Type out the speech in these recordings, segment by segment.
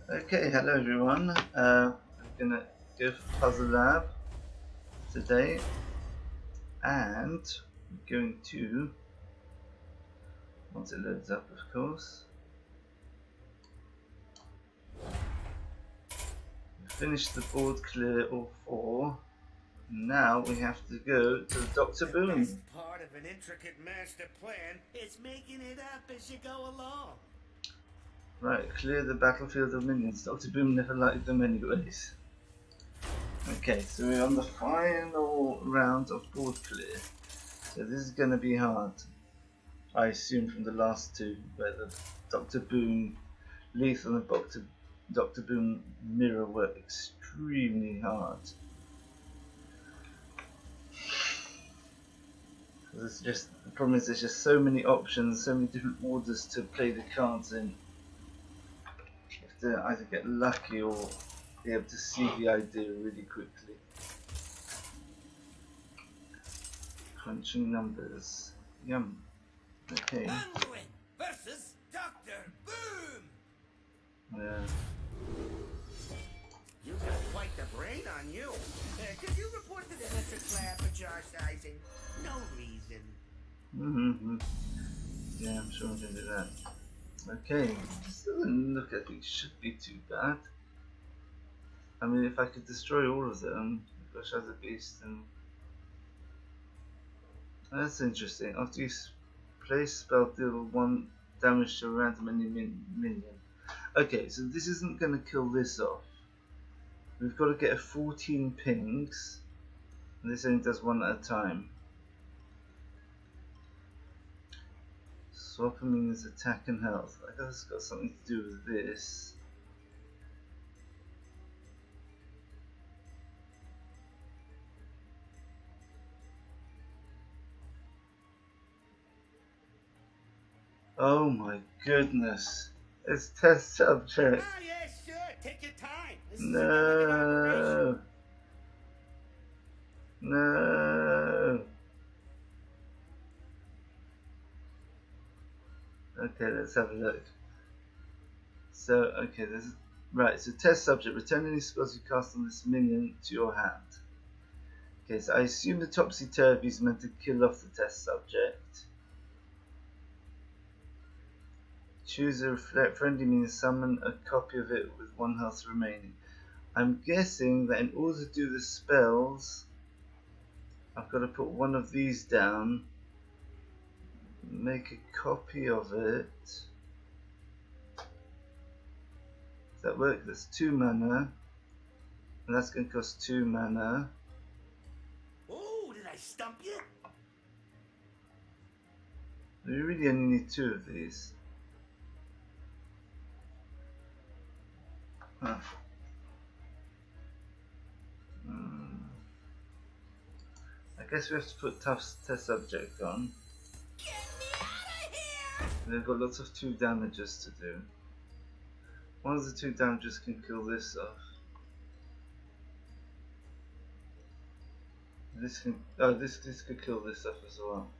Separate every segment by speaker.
Speaker 1: Okay, hello everyone. We're gonna go for Puzzle Lab today, and we're going to, once it loads up, of course. We finished the board clear all four. Now we have to go to the Dr. Boom.
Speaker 2: The best part of an intricate master plan is making it up as you go along.
Speaker 1: Right, clear the battlefield of minions. Dr. Boom never liked them anyways. Okay, so we're on the final round of board clear. So this is going to be hard. I assume from the last two, where the Dr. Boom Lethal and Dr. Boom mirror work extremely hard. There's just, the problem is there's just so many options, so many different orders to play the cards in. You have to either get lucky or be able to see the idea really quickly. Crunching numbers. Yum. Okay.
Speaker 2: Untitled versus Dr. Boom.
Speaker 1: Yeah.
Speaker 2: You got quite the brain on you. Could you report to the electric lab for jar sizing? No reason.
Speaker 1: Yeah, I'm sure I'm going to do that. Okay, this doesn't look like it should be too bad. I mean, if I could destroy all of them, Gosh as a beast, and that's interesting. After you place spell, deal 1 damage to a random minion. Okay, so this isn't going to kill this off. We've got to get a 14 pings, and this only does 1 at a time. Swap means attack and health. I guess it's got something to do with this. Oh my goodness. It's test subject.
Speaker 2: Ah, yeah, sure. Take your time. This is
Speaker 1: No. No. Okay, let's have a look. So, okay, this is right. So, test subject. Return any spells you cast on this minion to your hand. Okay, so I assume the topsy turvy is meant to kill off the test subject. Choose a friendly minion, summon a copy of it with 1 health remaining. I'm guessing that in order to do the spells, I've got to put one of these down, make a copy of it. Does that work? That's 2 mana, and that's going to cost 2 mana.
Speaker 2: Oh, did I stump you?
Speaker 1: We really only need 2 of these. Huh. I guess we have to put test subject on.
Speaker 2: Get me out of here!
Speaker 1: They've got lots of 2 damages to do. One of the 2 damages can kill this off. This can, oh, this could kill this off as well.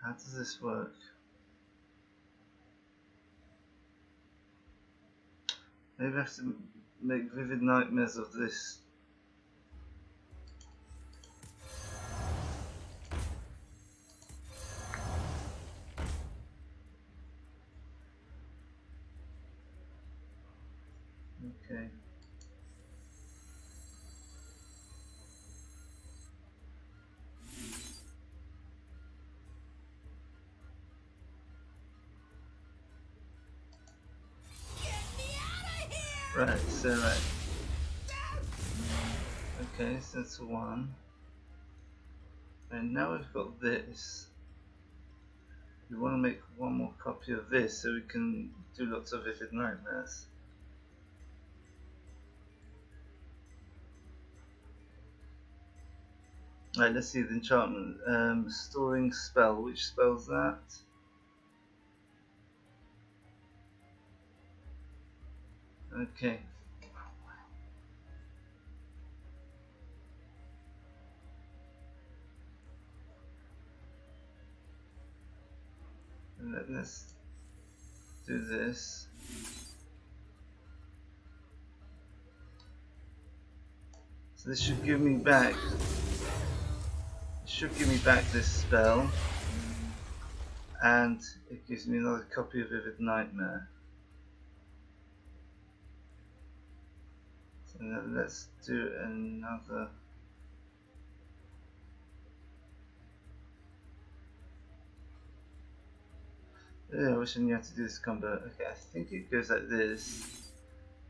Speaker 1: How does this work? Maybe I have to make vivid nightmares of this. Okay. Right, so right. Okay, so that's 1. And now we've got this. We want to make 1 more copy of this so we can do lots of vivid nightmares. Right, let's see the enchantment. Storing spell. Which spell's that? Okay. Let's do this. So this should give me back. It should give me back this spell, and it gives me another copy of Vivid Nightmare. So now let's do another. Yeah, I wish I knew how to do this combo. Okay, I think it goes like this.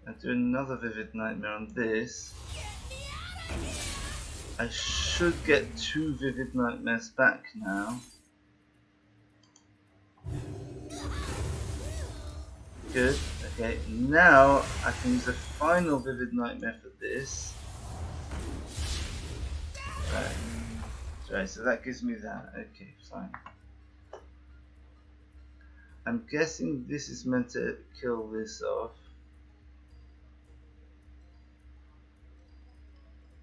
Speaker 1: I do another Vivid Nightmare on this. I should get 2 Vivid Nightmares back now. Good. Okay, now I can use a final Vivid Nightmare for this. Right, so that gives me that. Okay, fine. I'm guessing this is meant to kill this off.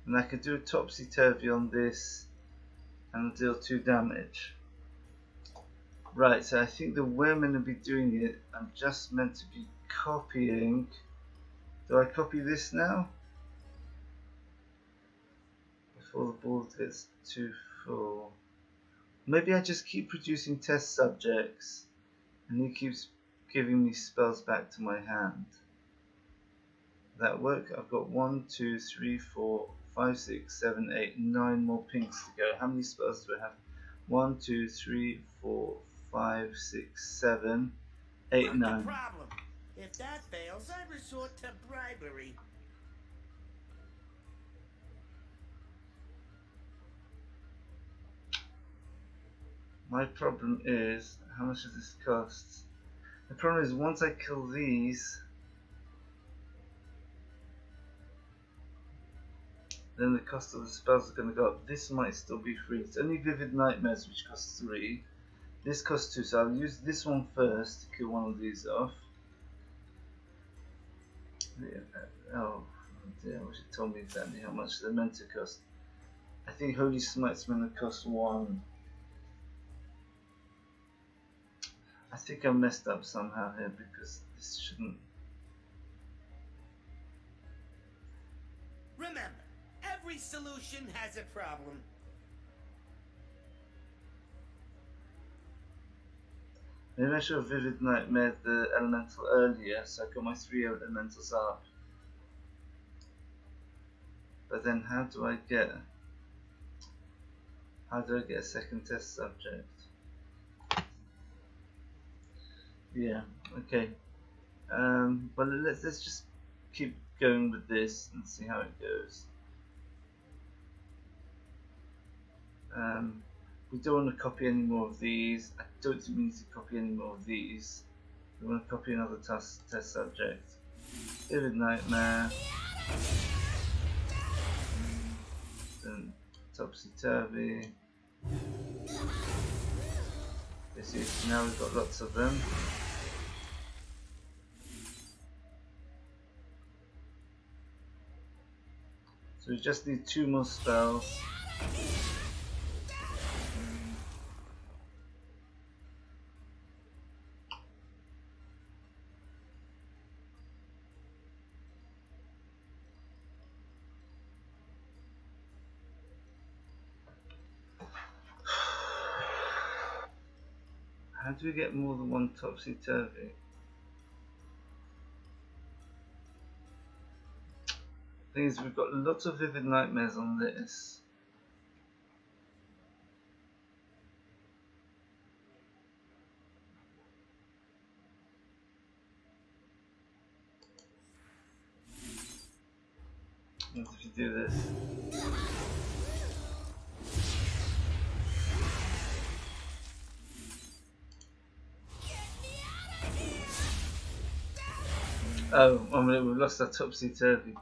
Speaker 1: And I can do a topsy-turvy on this and deal 2 damage. Right, so I think the way I'm going to be doing it, I'm just meant to be copying. Do I copy this now? Before the board gets too full. Maybe I just keep producing test subjects and he keeps giving me spells back to my hand. That work? I've got 1, 2, 3, 4, 5, 6, 7, 8, 9 more pinks to go. How many spells do I have? 1, 2, 3, 4, 5, 6, 7, 8, 9.
Speaker 2: What's the problem? If that fails, I resort to bribery.
Speaker 1: My problem is, how much does this cost? The problem is, once I kill these, then the cost of the spells are going to go up. This might still be free. It's only Vivid Nightmares, which costs 3. This costs 2, so I'll use this one first to kill one of these off. Oh dear, I wish it told me exactly how much they're meant to cost. I think Holy Smite's meant to cost 1. I think I messed up somehow here because this shouldn't.
Speaker 2: Remember, every solution has a problem.
Speaker 1: Maybe I should have Vivid Nightmare the elemental earlier, so I got my 3 elementals up. But then how do I get a second test subject? Yeah, okay. But let's just keep going with this and see how it goes. We don't want to copy any more of these. I don't think we need to copy any more of these. We want to copy another test subject. Vivid Nightmare. Then Topsy-Turvy. This is, now we've got lots of them. So we just need 2 more spells. How do we get more than 1 Topsy-Turvy? Thing is, we've got lots of Vivid Nightmares on this. What if you do this? Oh, 1 minute, we've lost our Topsy-Turvy.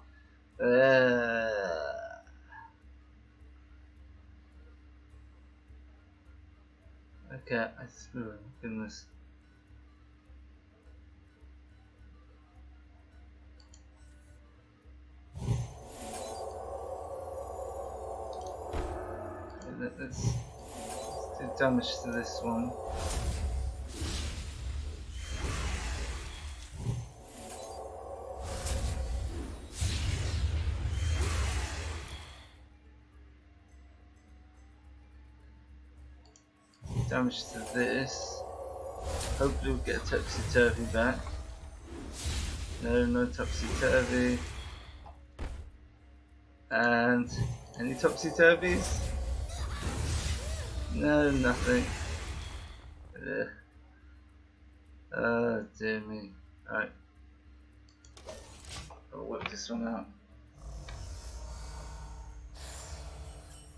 Speaker 1: Okay, I swear, goodness. Let's do damage to this one. damage to this. Hopefully we'll get a topsy-turvy back. No, no topsy-turvy. And any topsy-turvies? No, nothing. Oh dear me. Alright. I'll work this one out.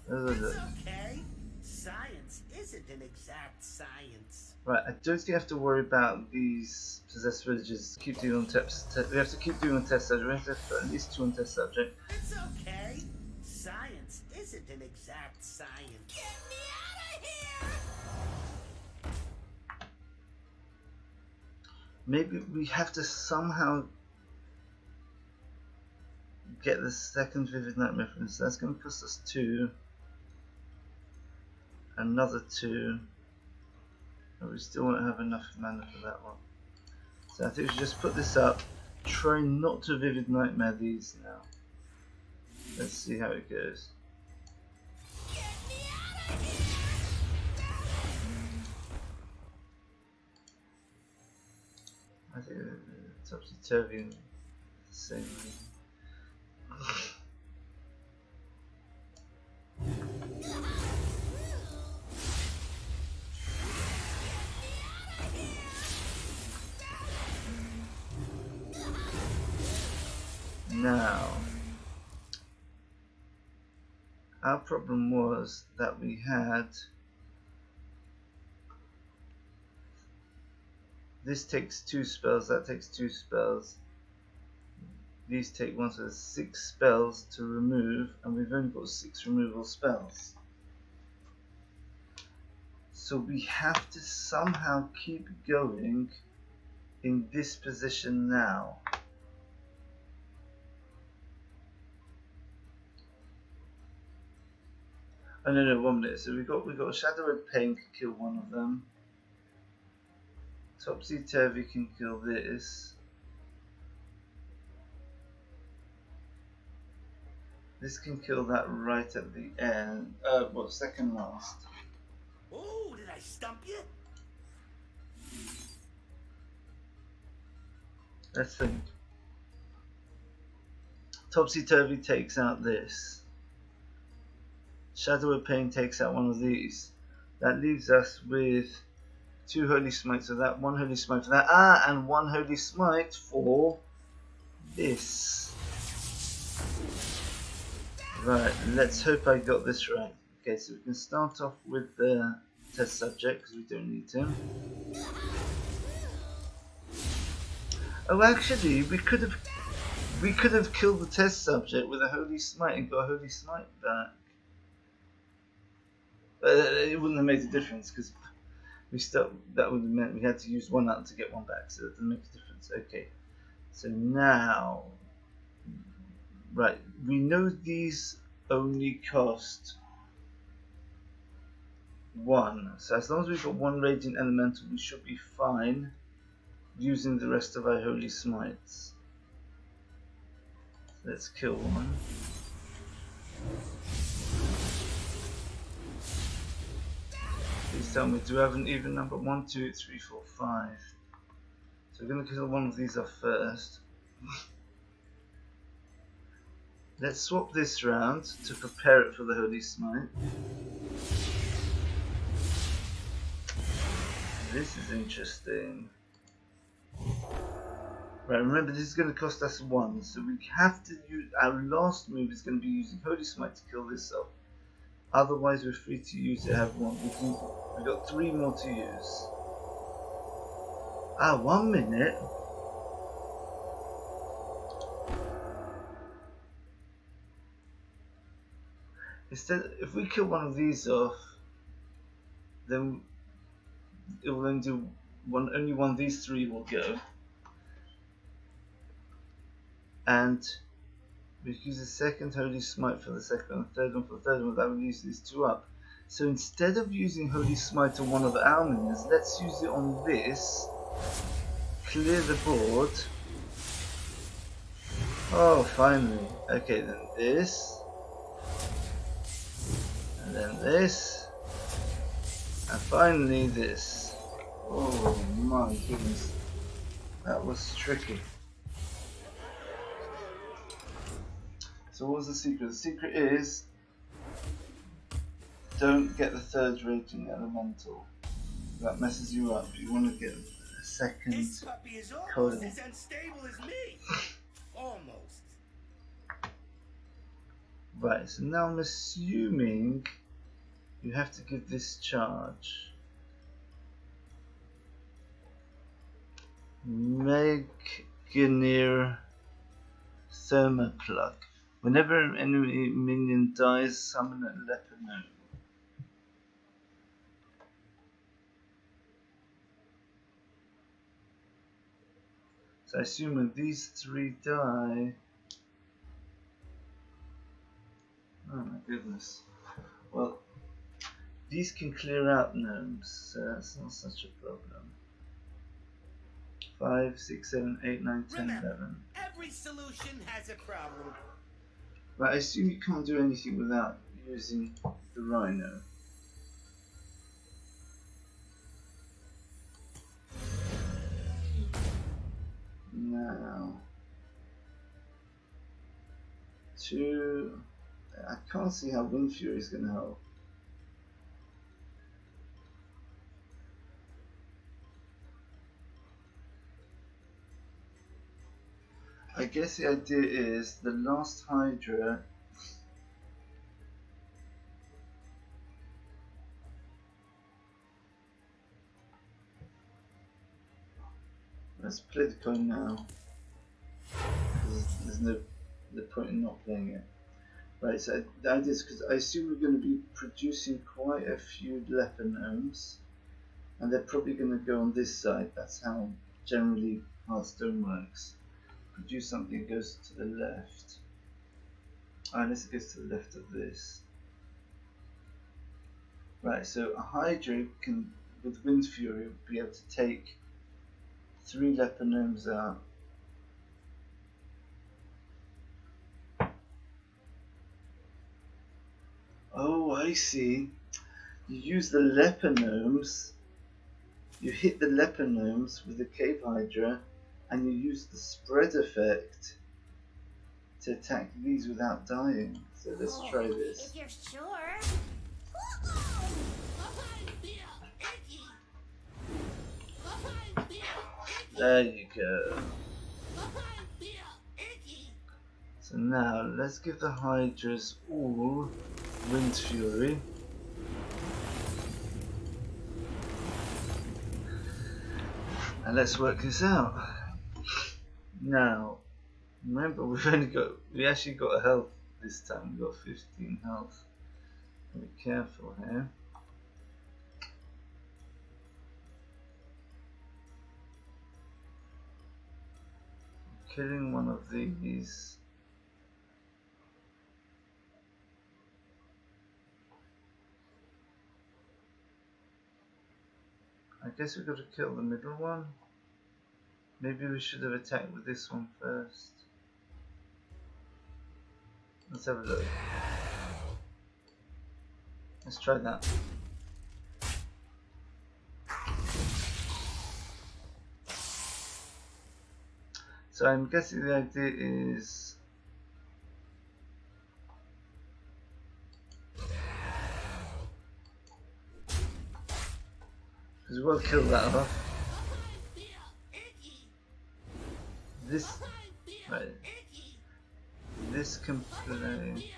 Speaker 2: Okay. Science isn't an exact science.
Speaker 1: Right, I don't think you have to worry about these possessed villagers. Keep doing on test. We have to keep doing on test subject. We have to put at least 2 on test subject.
Speaker 2: It's okay. Science isn't an exact science. Get me out of here!
Speaker 1: Maybe we have to somehow get the second Vivid Nightmare from this. That's going to cost us 2. Another 2. But we still won't have enough mana for that one. So I think we should just put this up. Try not to Vivid Nightmare these now. Let's see how it goes. I think topsy-turvy and the same thing. Now, our problem was that we had this takes 2 spells, that takes 2 spells. These take 1, so there's 6 spells to remove, and we've only got 6 removal spells. So we have to somehow keep going in this position now. Oh no, 1 minute. So we've got Shadow Red Pain can kill one of them. Topsy-turvy can kill this. This can kill that right at the end. Well, second last.
Speaker 2: Oh, did I stump you?
Speaker 1: Let's think. Topsy-turvy takes out this. Shadow of Pain takes out one of these. That leaves us with 2 Holy Smites for that, 1 Holy Smite for that, and 1 Holy Smite for this. Right, let's hope I got this right. Okay, so we can start off with the test subject because we don't need him. Oh, actually, we could have killed the test subject with a Holy Smite and got a Holy Smite back. It wouldn't have made a difference because that would have meant we had to use 1 out to get 1 back, so it doesn't make a difference. Okay, so now, right, we know these only cost 1, so as long as we've got 1 Radiant Elemental, we should be fine using the rest of our Holy Smites. Let's kill 1. Please tell me, do I have an even number? 1, 2, 3, 4, 5. So we're going to kill one of these off first. Let's swap this round to prepare it for the Holy Smite. This is interesting. Right, remember this is going to cost us 1, so we have to use, our last move is going to be using Holy Smite to kill this off. Otherwise we're free to use it, have 1. We've got 3 more to use. 1 minute. Instead, if we kill one of these off, then it will then do only one of these 3 will go. And we use the second Holy Smite for the second and the third one for the third one, that will use these 2 up. So instead of using Holy Smite on one of our minions, let's use it on this. Clear the board. Oh, finally. Okay, then this. And then this. And finally this. Oh my goodness. That was tricky. So what was the secret? The secret is don't get the third raging elemental. That messes you up. You want to get a second
Speaker 2: This puppy is almost
Speaker 1: coil.
Speaker 2: as unstable as me. Almost.
Speaker 1: Right, so now I'm assuming you have to give this charge. Megnir Thermoplug. Whenever an enemy minion dies, summon a leper gnome. So I assume when these three die. Oh my goodness. Well, these can clear out gnomes, so that's not such a problem. 5, 6, 7, 8, 9, 10, 11.
Speaker 2: Every solution has a problem.
Speaker 1: But I assume you can't do anything without using the rhino. Now, I can't see how Wind Fury is going to help. I guess the idea is the last Hydra. Let's play the coin now. There's no point in not playing it. Right, so the idea is because I assume we're going to be producing quite a few leper gnomes, and they're probably going to go on this side. That's how generally Hearthstone works. Produce something that goes to the left. Unless it goes to the left of this. Right, so a Hydra can, with Wind Fury, be able to take 3 leper gnomes out. Oh, I see. You use the leper gnomes. You hit the leper gnomes with the Cave Hydra, and you use the spread effect to attack these without dying. So let's try this.
Speaker 3: If you're sure.
Speaker 1: There you go. So now let's give the Hydras all Wind Fury. And let's work this out. Now, remember we actually got a health this time. We got 15 health. Be careful here. Killing one of these. I guess we've got to kill the middle one. Maybe we should have attacked with this one first. Let's have a look. Let's try that. So I'm guessing the idea is because we'll kill that off. This, right? This can play.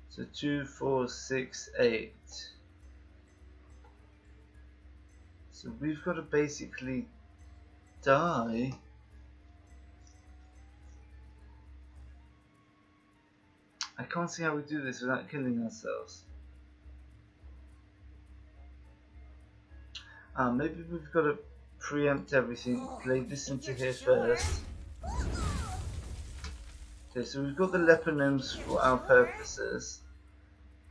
Speaker 1: So 2, 4, 6, 8. So we've got to basically die. I can't see how we do this without killing ourselves. Maybe we've got to preempt everything, play this into here first. Okay, so we've got the leper gnomes for our purposes.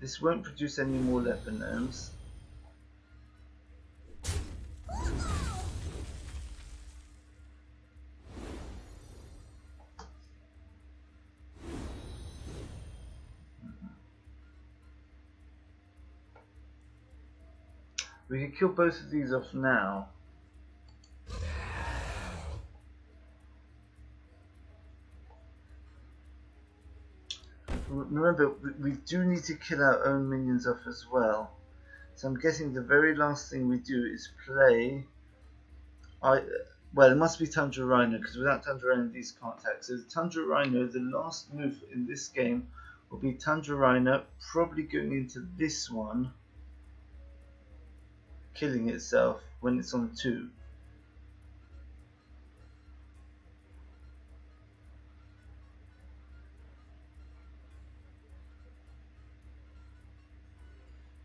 Speaker 1: This won't produce any more leper gnomes. We can kill both of these off now. Remember, we do need to kill our own minions off as well. So I'm guessing the very last thing we do is play. Well, it must be Tundra Rhino, because without Tundra Rhino these can't attack. So the Tundra Rhino, the last move in this game will be Tundra Rhino, probably going into this one, killing itself when it's on 2.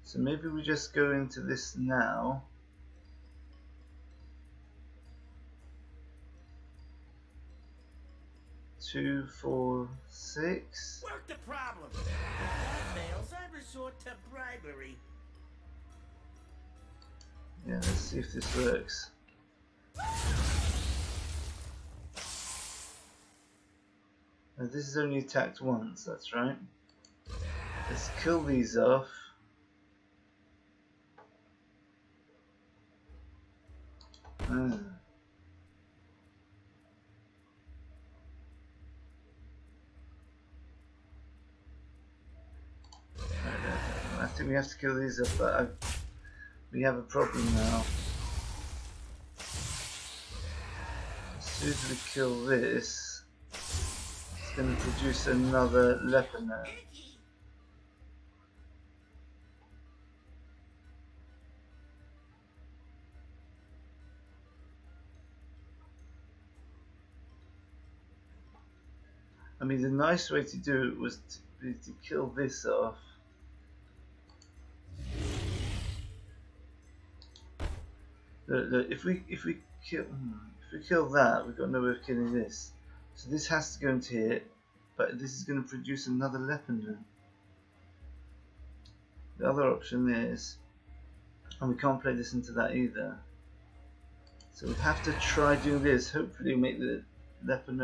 Speaker 1: So maybe we just go into this now. Two, 4, 6.
Speaker 2: Work the problem. If that fails, I resort to bribery.
Speaker 1: Yeah, let's see if this works. Now, this is only attacked once, that's right. Let's kill these off. I think we have to kill these off, but we have a problem now. As soon as we kill this, it's going to produce another leopard now. I mean, the nice way to do it was to kill this off. Look, if we kill that, we've got no way of killing this. So this has to go into here, but this is going to produce another leopard. The other option is, and we can't play this into that either. So we have to try doing this. Hopefully, make the leopard.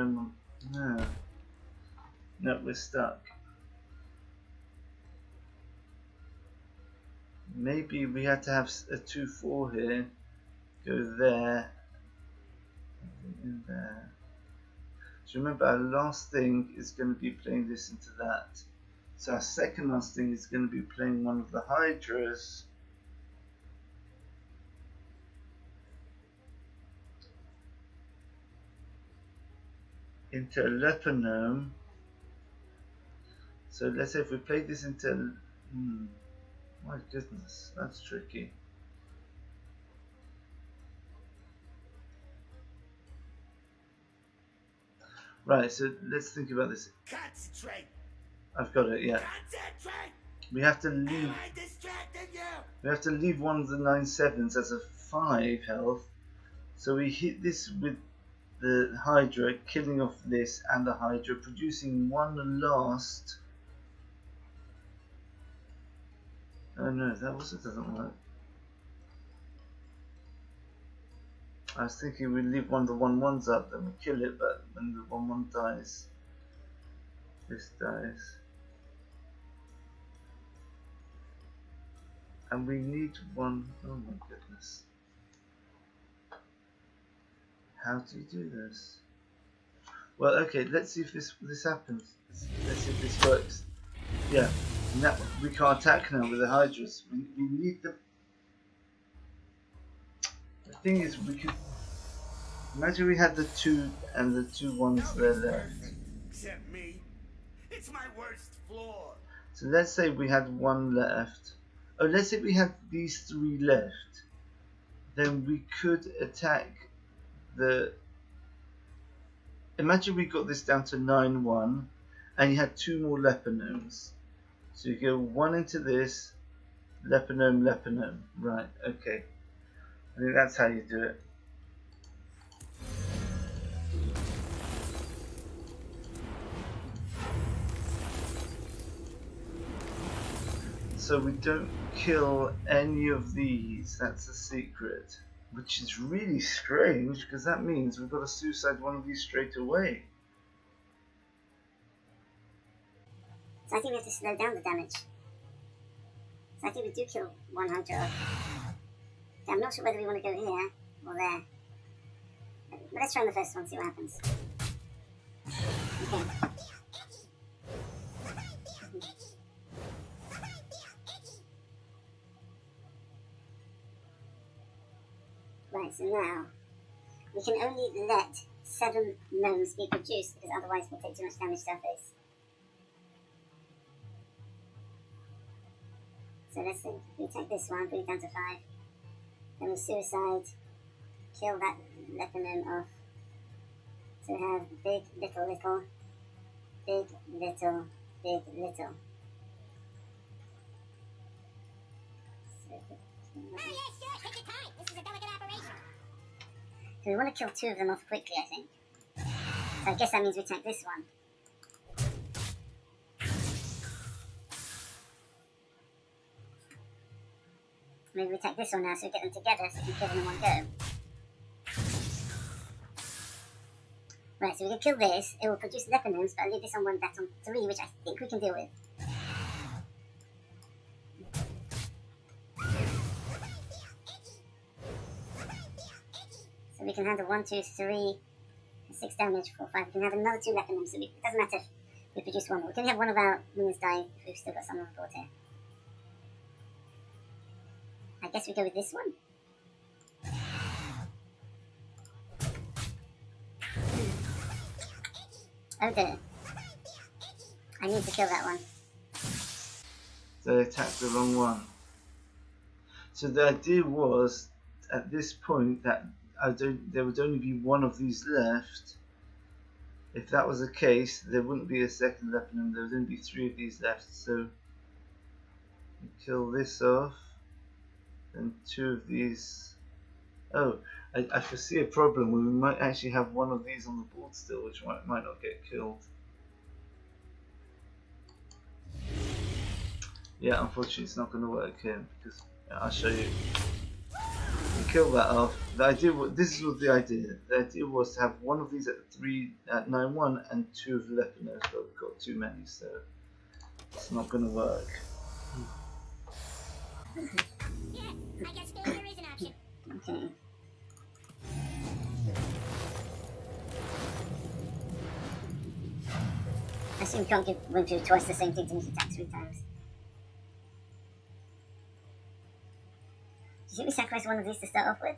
Speaker 1: No, we're stuck. Maybe we had to have a 2-4 here. Go there. In there. So remember, our last thing is going to be playing this into that. So our second last thing is going to be playing one of the Hydras. Into a Leponome. So let's say if we play this into... my goodness, that's tricky. Right, so let's think about this.
Speaker 2: Concentrate.
Speaker 1: I've got it, yeah.
Speaker 2: Concentrate.
Speaker 1: We have to leave.
Speaker 2: Am I distracting you?
Speaker 1: We have to leave one of the 9/7s as a 5 health. So we hit this with the Hydra, killing off this and the Hydra, producing one last. Oh no, that also doesn't work. I was thinking we'd leave one of the 1/1s up, then we kill it, but when the 1/1 dies, this dies. And we need one. Oh my goodness. How do you do this? Well, okay, let's see if this happens. Let's see if this works. Yeah, now we can't attack now with the Hydras. We need them. The thing is, we could imagine we had the 2 and the 2/1s there left.
Speaker 2: Except me. It's my worst flaw.
Speaker 1: So let's say we had 1 left. Oh, let's say we had these 3 left. Then we could attack the. Imagine we got this down to 9/1, and you had 2 more Leponomes. So you go 1 into this, Leponome. Right, okay. I think that's how you do it. So we don't kill any of these, that's the secret. Which is really strange, because that means we've got to suicide one of these straight away.
Speaker 3: So I think we have to slow down the damage. So I think we do kill 100. Okay, I'm not sure whether we want to go here or there. But let's try on the first one, see what happens. Okay. Right, so now we can only let 7 gnomes be produced because otherwise we'll take too much damage to our face. So let's think. We take this one, bring it down to 5. Then we suicide, kill that leper gnome off. So we have big, little, little, big, little, big, little. So we want to kill 2 of them off quickly, I think. So I guess that means we take this one. Maybe we take this one now so we get them together so we can kill them in one go. Right, so we can kill this, it will produce leper gnomes, but I'll leave this on 1, that's on 3, which I think we can deal with. So we can handle 1, 2, 3, 6 damage, 4, 5. We can have another 2 leper gnomes, so it doesn't matter if we produce 1 more. We can have one of our minions die if we've still got some on the board here. I guess we go with this one. Oh dear. I need to kill that one.
Speaker 1: So they attacked the wrong one. So the idea was, at this point, that there would only be 1 of these left. If that was the case, there wouldn't be a second leper gnome, there would only be 3 of these left. So we kill this off, and 2 of these. Oh, I foresee a problem where we might actually have 1 of these on the board still, which might not get killed. Yeah, unfortunately it's not going to work here, because I'll show you. We kill that off. The idea was, this was the idea. The idea was to have 1 of these at 9-1 and 2 of the leper gnomes, but we've got too many, so it's not going to work.
Speaker 3: Yeah, I guess failure is an option. Okay. I assume we can't give Wimpy twice the same thing to make it attack 3 times. Do you think we sacrifice 1 of these to start off with?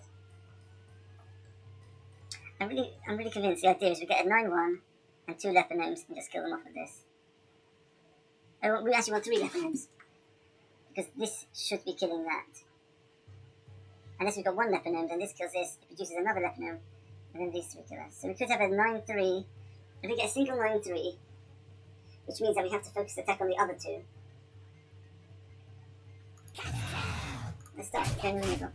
Speaker 3: I'm really convinced the idea is we get a 9-1 and 2 leper gnomes and just kill them off with this. Oh, we actually want 3 leper gnomes. Because this should be killing that. Unless we've got 1 leper gnome, then this kills this, it produces another leper gnome, and then these 3 kill us. So we could have a 9-3, if we get a single 9-3, which means that we have to focus the attack on the other 2. Let's start going in the middle.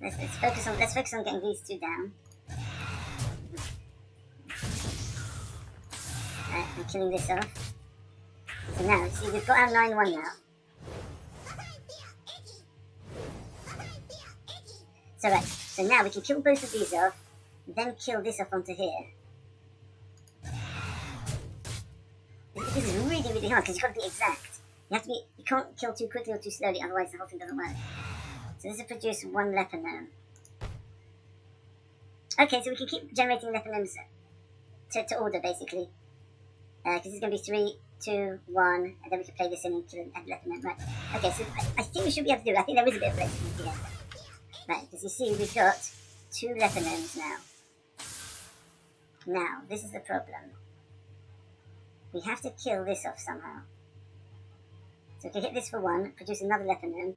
Speaker 3: Let's focus on getting these 2 down. Alright, I'm killing this off. So now, see, we've got our 9-1 now. So right, so now we can kill both of these off, then kill this off onto here. This is really, really hard because you've got to be exact. You can't kill too quickly or too slowly, otherwise the whole thing doesn't work. So this will produce 1 leper gnome. Okay, so we can keep generating leper gnomes to order basically. Because it's going to be 3, 2, 1, and then we can play this in and kill a leper gnome. Right. Okay, so I think we should be able to do it. I think there is a bit of flexibility here. Right, because you see we've got 2 leper gnomes now. Now, this is the problem. We have to kill this off somehow. So if we hit this for 1, produce another leper gnome.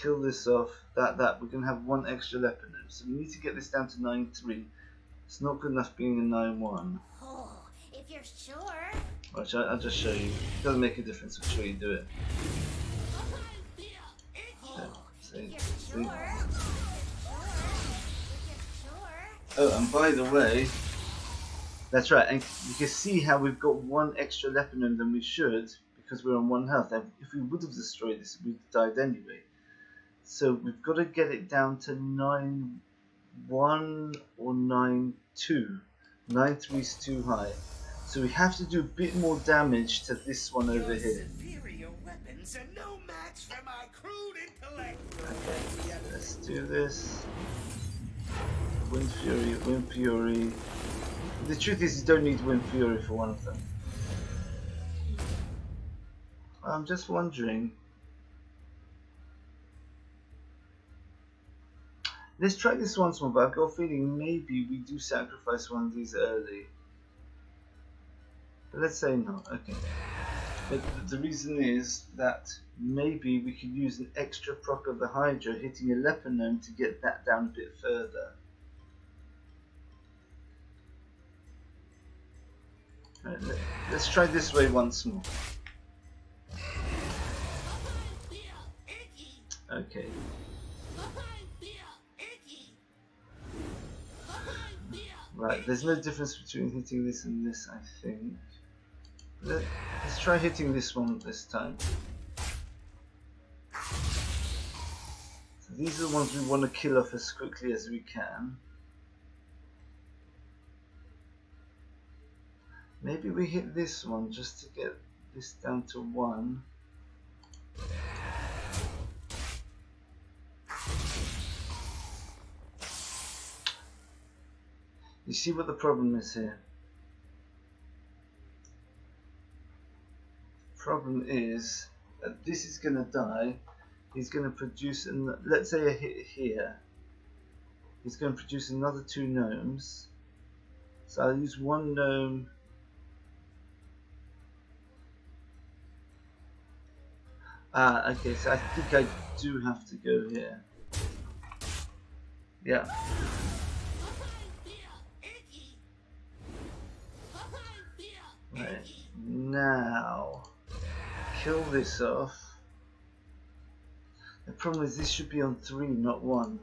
Speaker 1: Kill this off, that, we're going to have 1 extra leper gnome. So we need to get this down to 9-3. It's not good enough being a 9-1.
Speaker 2: Oh, if you're sure.
Speaker 1: Which I'll just show you. It doesn't make a difference which way you do it. See? Oh, and by the way, that's right, and you can see how we've got 1 extra leper gnome than we should because we're on 1 health. And if we would have destroyed this, we'd have died anyway. So we've got to get it down to 9-1 or 9-2. 9-3 is too high. So we have to do a bit more damage to this one over here.
Speaker 2: Superior weapons are no match for my crude intellect.
Speaker 1: Okay, let's do this. Wind Fury, Wind Fury. The truth is you don't need Wind Fury for one of them. I'm just wondering. Let's try this once more, but I've got a feeling maybe we do sacrifice one of these early. But let's say no, okay. But the reason is that maybe we could use an extra proc of the Hydra hitting a leopard gnome to get that down a bit further. Right, let's try this way once more. Okay. Right, there's no difference between hitting this and this, I think. Let's try hitting this one this time. So these are the ones we want to kill off as quickly as we can. Maybe we hit this one just to get this down to 1. You see what the problem is here? Problem is that this is going to die. He's going to produce, let's say a hit here. He's going to produce another 2 gnomes. So I'll use 1 gnome. Ah, okay, so I think I do have to go here. Yeah. Right, now kill this off. The problem is this should be on 3, not 1.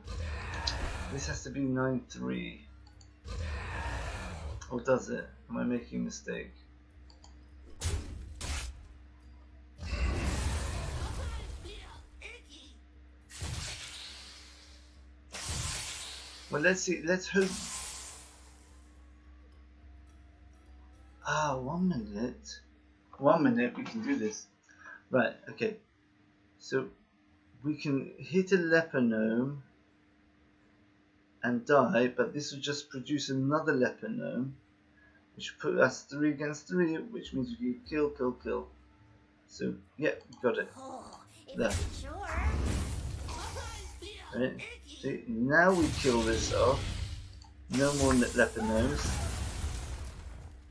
Speaker 1: This has to be 9-3. Or does it? Am I making a mistake? Well, let's see. Let's hope. Ah, 1 minute. 1 minute. We can do this. Right. Okay. So we can hit a leper gnome and die, but this will just produce another leper gnome, which will put us 3 against 3, which means we can kill, kill, kill. So yeah, we got it. There. Right. See, now we kill this off. No more leper gnomes.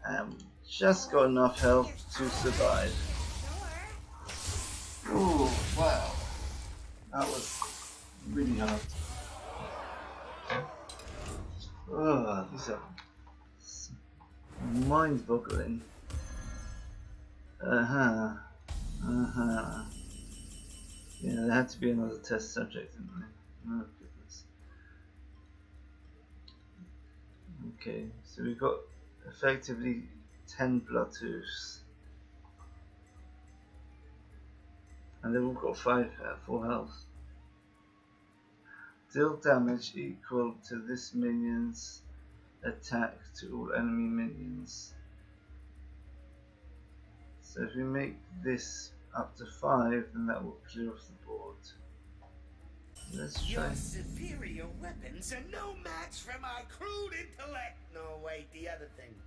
Speaker 1: And just got enough health to survive. Ooh, wow. That was really hard. Oh, these are mind-boggling. Yeah, there had to be another test subject, didn't there? Oh goodness. Okay, so we've got effectively 10 blood tooths. And they've all got 4 health. Deal damage equal to this minion's attack to all enemy minions. So if we make this up to 5, then that will clear off the board. Let's try.
Speaker 2: Your superior weapons are no match for my crude intellect. No, wait, the other thing.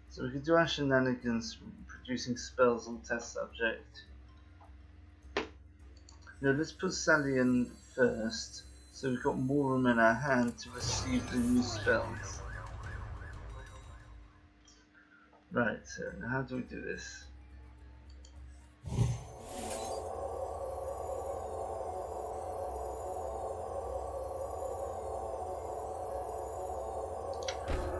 Speaker 1: So we could do our shenanigans producing spells on test subject. Now let's put Sally in first, so we've got more room in our hand to receive the new spells. Right, so now how do we do this?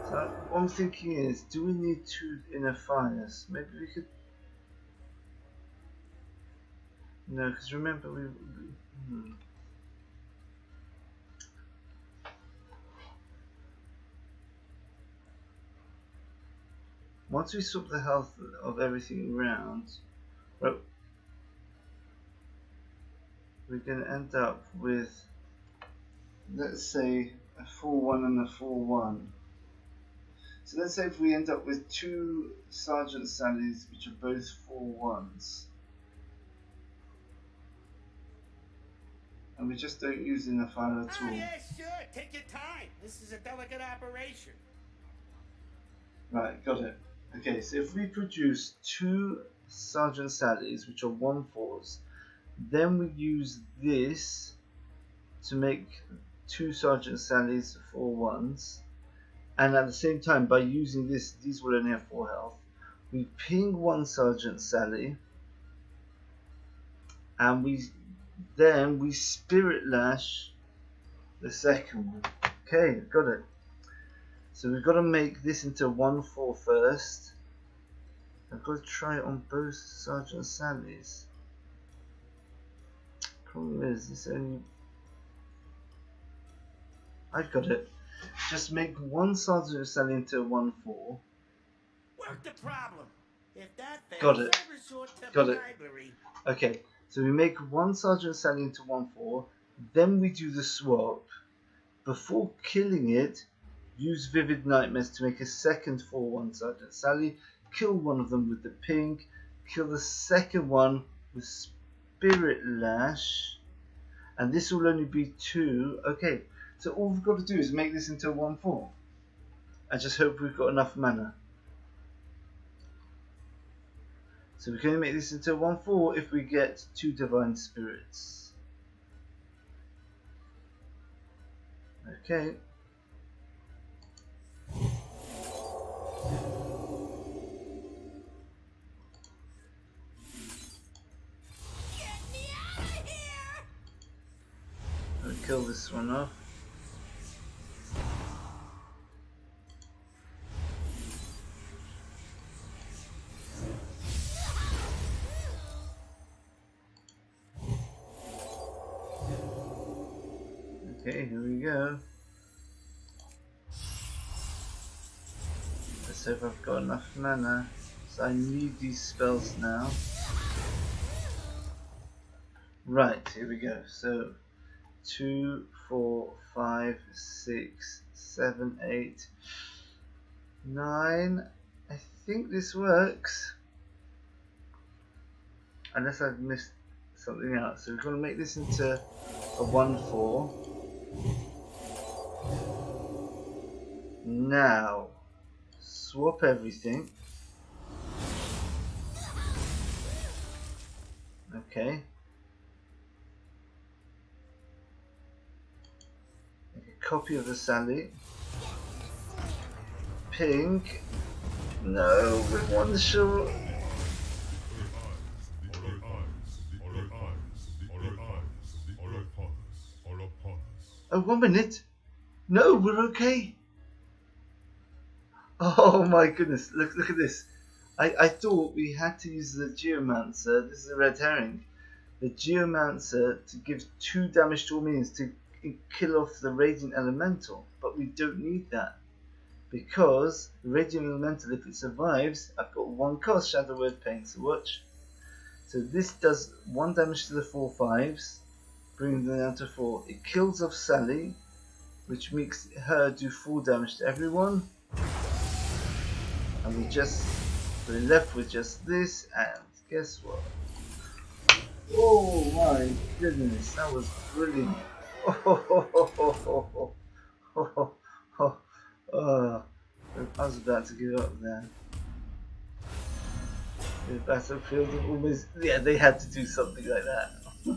Speaker 1: So what I'm thinking is, do we need 2 inner fires? Maybe we could. No, because remember once we swap the health of everything around, well, we're going to end up with, let's say, a 4-1 and a 4-1. So let's say if we end up with 2 Sergeant Sallys, which are both 4-1s, and we just don't use enough fire at all.
Speaker 2: Oh, yeah, sure. Take your time. This is a delicate operation.
Speaker 1: Right, got it. Okay, so if we produce 2 Sergeant Sallys, which are 1-4s, then we use this to make 2 Sergeant Sallys 4-1s, and at the same time, by using this, these will only have 4 health. We ping 1 Sergeant Sally, and then we Spirit Lash the second one. Okay, got it. So we've got to make this into 1-4 first. I've got to try it on both Sergeant Sallys. Problem is, this only... I've got it. Just make 1 Sergeant Sally into a 1-4.
Speaker 2: Work the problem. If that fails,
Speaker 1: Got it.
Speaker 2: I resort to
Speaker 1: Got it.
Speaker 2: bribery.
Speaker 1: Okay, so we make 1 Sergeant Sally into 1-4, then we do the swap. Before killing it, use Vivid Nightmares to make a second 4-1 Sergeant Sally, kill one of them with the ping, kill the second one with Spirit Lash, and this will only be 2. Okay, so all we've got to do is make this into a 1-4. I just hope we've got enough mana. So we can only make this into a 1-4 if we get 2 Divine Spirits. Okay. I'll kill this one off. Okay, here we go. Let's hope I've got enough mana. So I need these spells now. Right, here we go. So 2, 4, 5, 6, 7, 8, 9. I think this works. Unless I've missed something out. So we're going to make this into a 1-4. Now, swap everything. Okay. Make a copy of the Sally. Pink. No, with 1 shot. Oh, 1 minute. No, we're okay. Oh my goodness, look at this. I thought we had to use the Geomancer. This is a red herring. The Geomancer to give 2 damage to all minions to kill off the Radiant Elemental. But we don't need that. Because the Radiant Elemental, if it survives, I've got 1 cost, Shadow Word Pain, so watch. So this does 1 damage to the 4/5s, bringing them down to 4. It kills off Sally, which makes her do 4 damage to everyone. And we're left with just this, and guess what? Oh my goodness, that was brilliant. I was about to give up there. The battlefield almost, yeah, they had to do something like that.
Speaker 2: The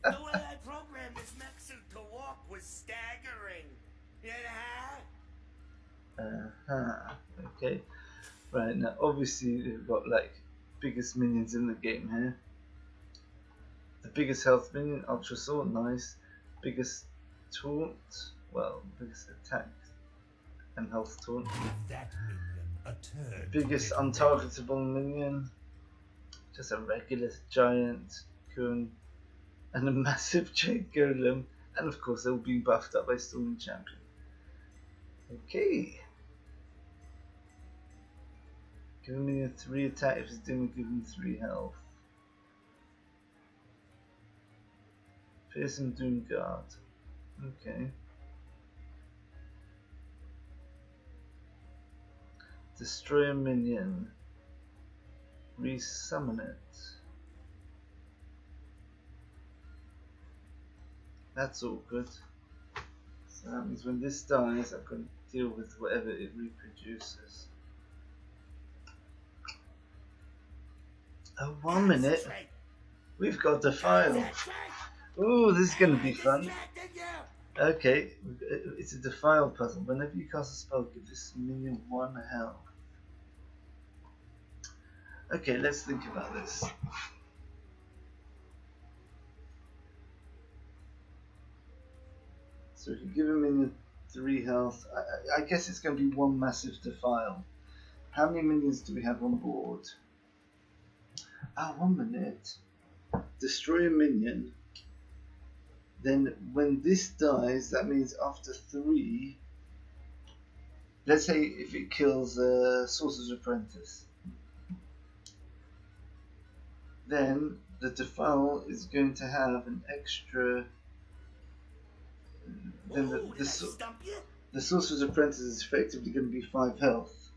Speaker 2: way I programmed this Mexer to walk was staggering.
Speaker 1: Okay. Right, now obviously we've got like biggest minions in the game here. The biggest health minion, Ultra Sword, nice. Biggest taunt, well, biggest attack and health taunt.
Speaker 2: That minion a turd.
Speaker 1: Biggest untargetable minion, just a regular giant Kun, and a massive Jade Golem, and of course they're all being buffed up by Stormwind Champion. Okay. Give a minion 3 attack if it's doing, give him 3 health. Fearsome Doom Guard. Okay. Destroy a minion. Resummon it. That's all good. So that means when this dies, I can deal with whatever it reproduces. Oh, 1 minute. We've got defile. Ooh, this is going to be fun. Okay, it's a defile puzzle. Whenever you cast a spell, give this minion 1 health. Okay, let's think about this. So we can give a minion 3 health. I guess it's going to be 1 massive defile. How many minions do we have on board? 1 minute. Destroy a minion. Then when this dies, that means after 3, let's say if it kills a Sorcerer's Apprentice, then the defile is going to have an extra. Then the Sorcerer's Apprentice is effectively going to be 5 health.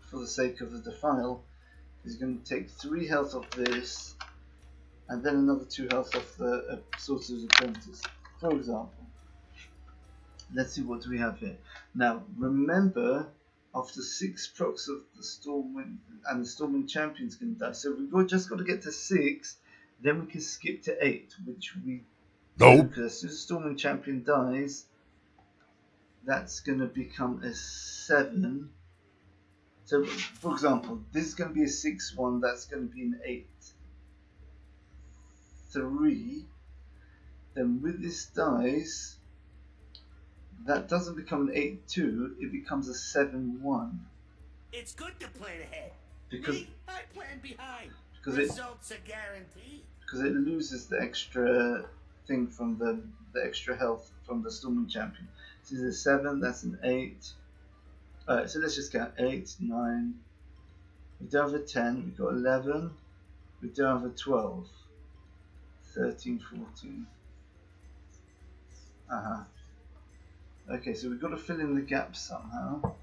Speaker 1: For the sake of the defile, is going to take 3 health off this, and then another 2 health off the Sorcerer's Apprentice. For example, let's see what do we have here. Now remember, after 6 procs of the Stormwind, and the Stormwind Champion's going to die. So we've just got to get to 6, then we can skip to 8, which we do, because as soon as the Stormwind Champion dies, that's going to become a 7. So, for example, this is going to be a 6-1, that's going to be an 8-3. Then with this dice, that doesn't become an 8-2, it becomes a 7-1.
Speaker 2: It's good to plan ahead.
Speaker 1: Because
Speaker 2: Me, I plan behind.
Speaker 1: Because
Speaker 2: Results are guaranteed.
Speaker 1: Because it loses the extra thing from the extra health from the Stormwind Champion. This is a 7, that's an 8. Alright, so let's just count 8, 9. We do have a 10, we've got 11. We do have a 12. 13, 14. Okay, so we've got to fill in the gaps somehow.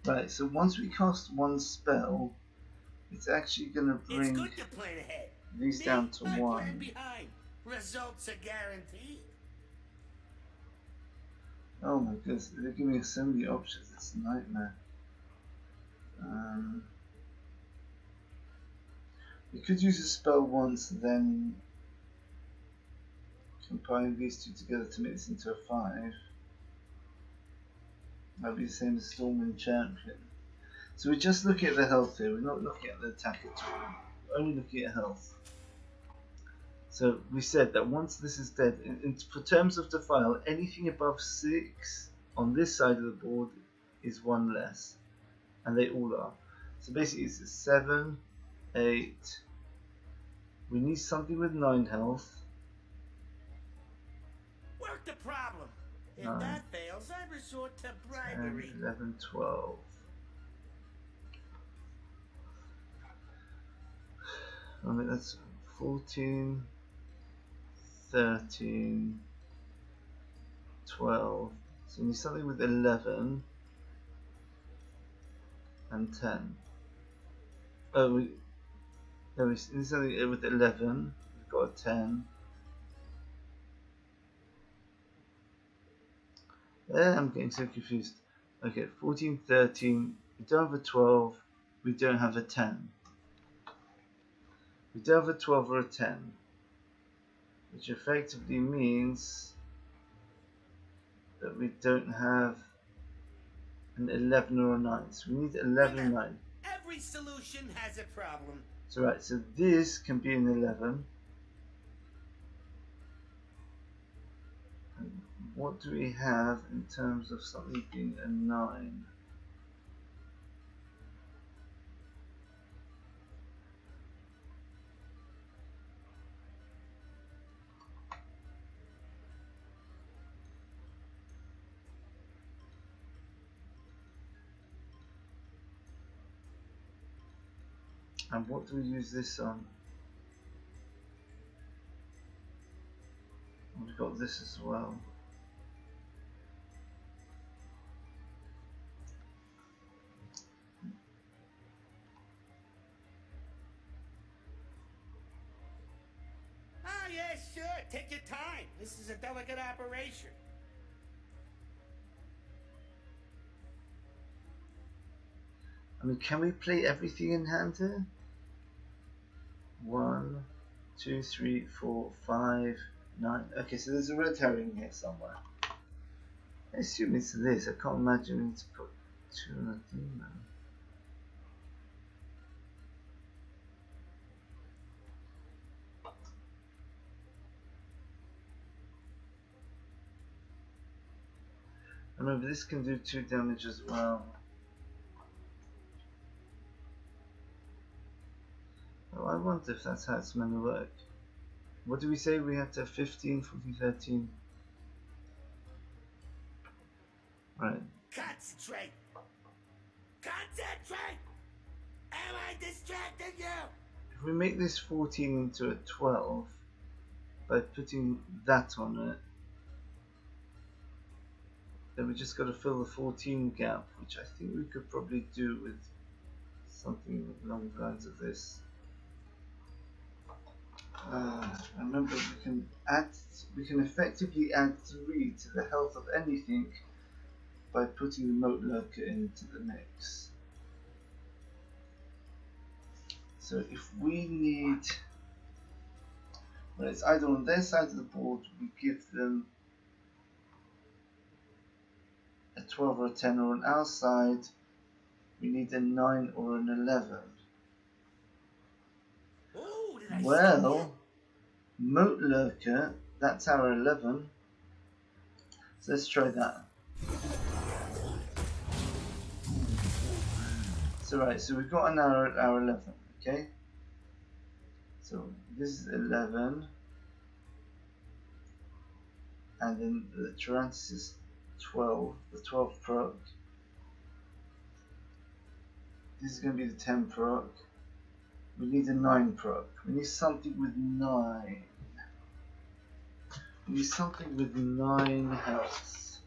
Speaker 1: Right, so once we cast 1 spell, it's actually going to bring these down to 1.
Speaker 2: Results are guaranteed.
Speaker 1: Oh my goodness, they're giving us so many options, it's a nightmare. We could use a spell once, then combine these 2 together to make this into a 5. That'd be the same as Stormwind Champion. So we're just looking at the health here, we're not looking at the attack at all, we're only looking at health. So we said that once this is dead, for terms of defile, anything above 6 on this side of the board is 1 less. And they all are. So basically it's a 7, 8, we need something with 9 health.
Speaker 2: Work the problem. If
Speaker 1: 9,
Speaker 2: that fails, I resort to bribery.
Speaker 1: 10, 11, 12. I mean that's 14, 13, 12. So we need something with 11 and 10. Oh, we need something with 11. We've got a 10. I'm getting so confused. Okay, 14, 13. We don't have a 12. We don't have a 10. We don't have a 12 or a 10. Which effectively means that we don't have an 11 or a 9. So we need 11 and 9.
Speaker 2: Every solution has a problem.
Speaker 1: So right, so this can be an 11. And what do we have in terms of something being a 9? And what do we use this on? We've got this as well.
Speaker 2: Ah, yeah, sure. Take your time. This is a delicate operation.
Speaker 1: I mean, can we play everything in hand here? 1, 2, 3, 4, 5, 9. Okay, so there's a red herring here somewhere. I assume it's this. I can't imagine we need to put 2 on a demon. Remember, this can do 2 damage as well. Oh, I wonder if that's how it's meant to work. What do we say? We have to have 15, 14, 13. Right.
Speaker 2: Concentrate. Concentrate. Am I distracting you?
Speaker 1: If we make this 14 into a 12 by putting that on it, then we just got to fill the 14 gap, which I think we could probably do with something along the lines of this. Remember, we can effectively add 3 to the health of anything by putting the moat lurker into the mix. So if we need, well, it's either on their side of the board, we give them a 12 or a 10, or on our side, we need a 9 or an 11.
Speaker 2: Ooh, did I
Speaker 1: Well, moat lurker, that's our 11. So let's try that. So right, so we've got an hour at our 11, okay? So this is 11. And then the Tyrantus is 12, the 12 proc. This is going to be the 10 proc. We need a 9 proc. We need something with 9. We need something with 9 health.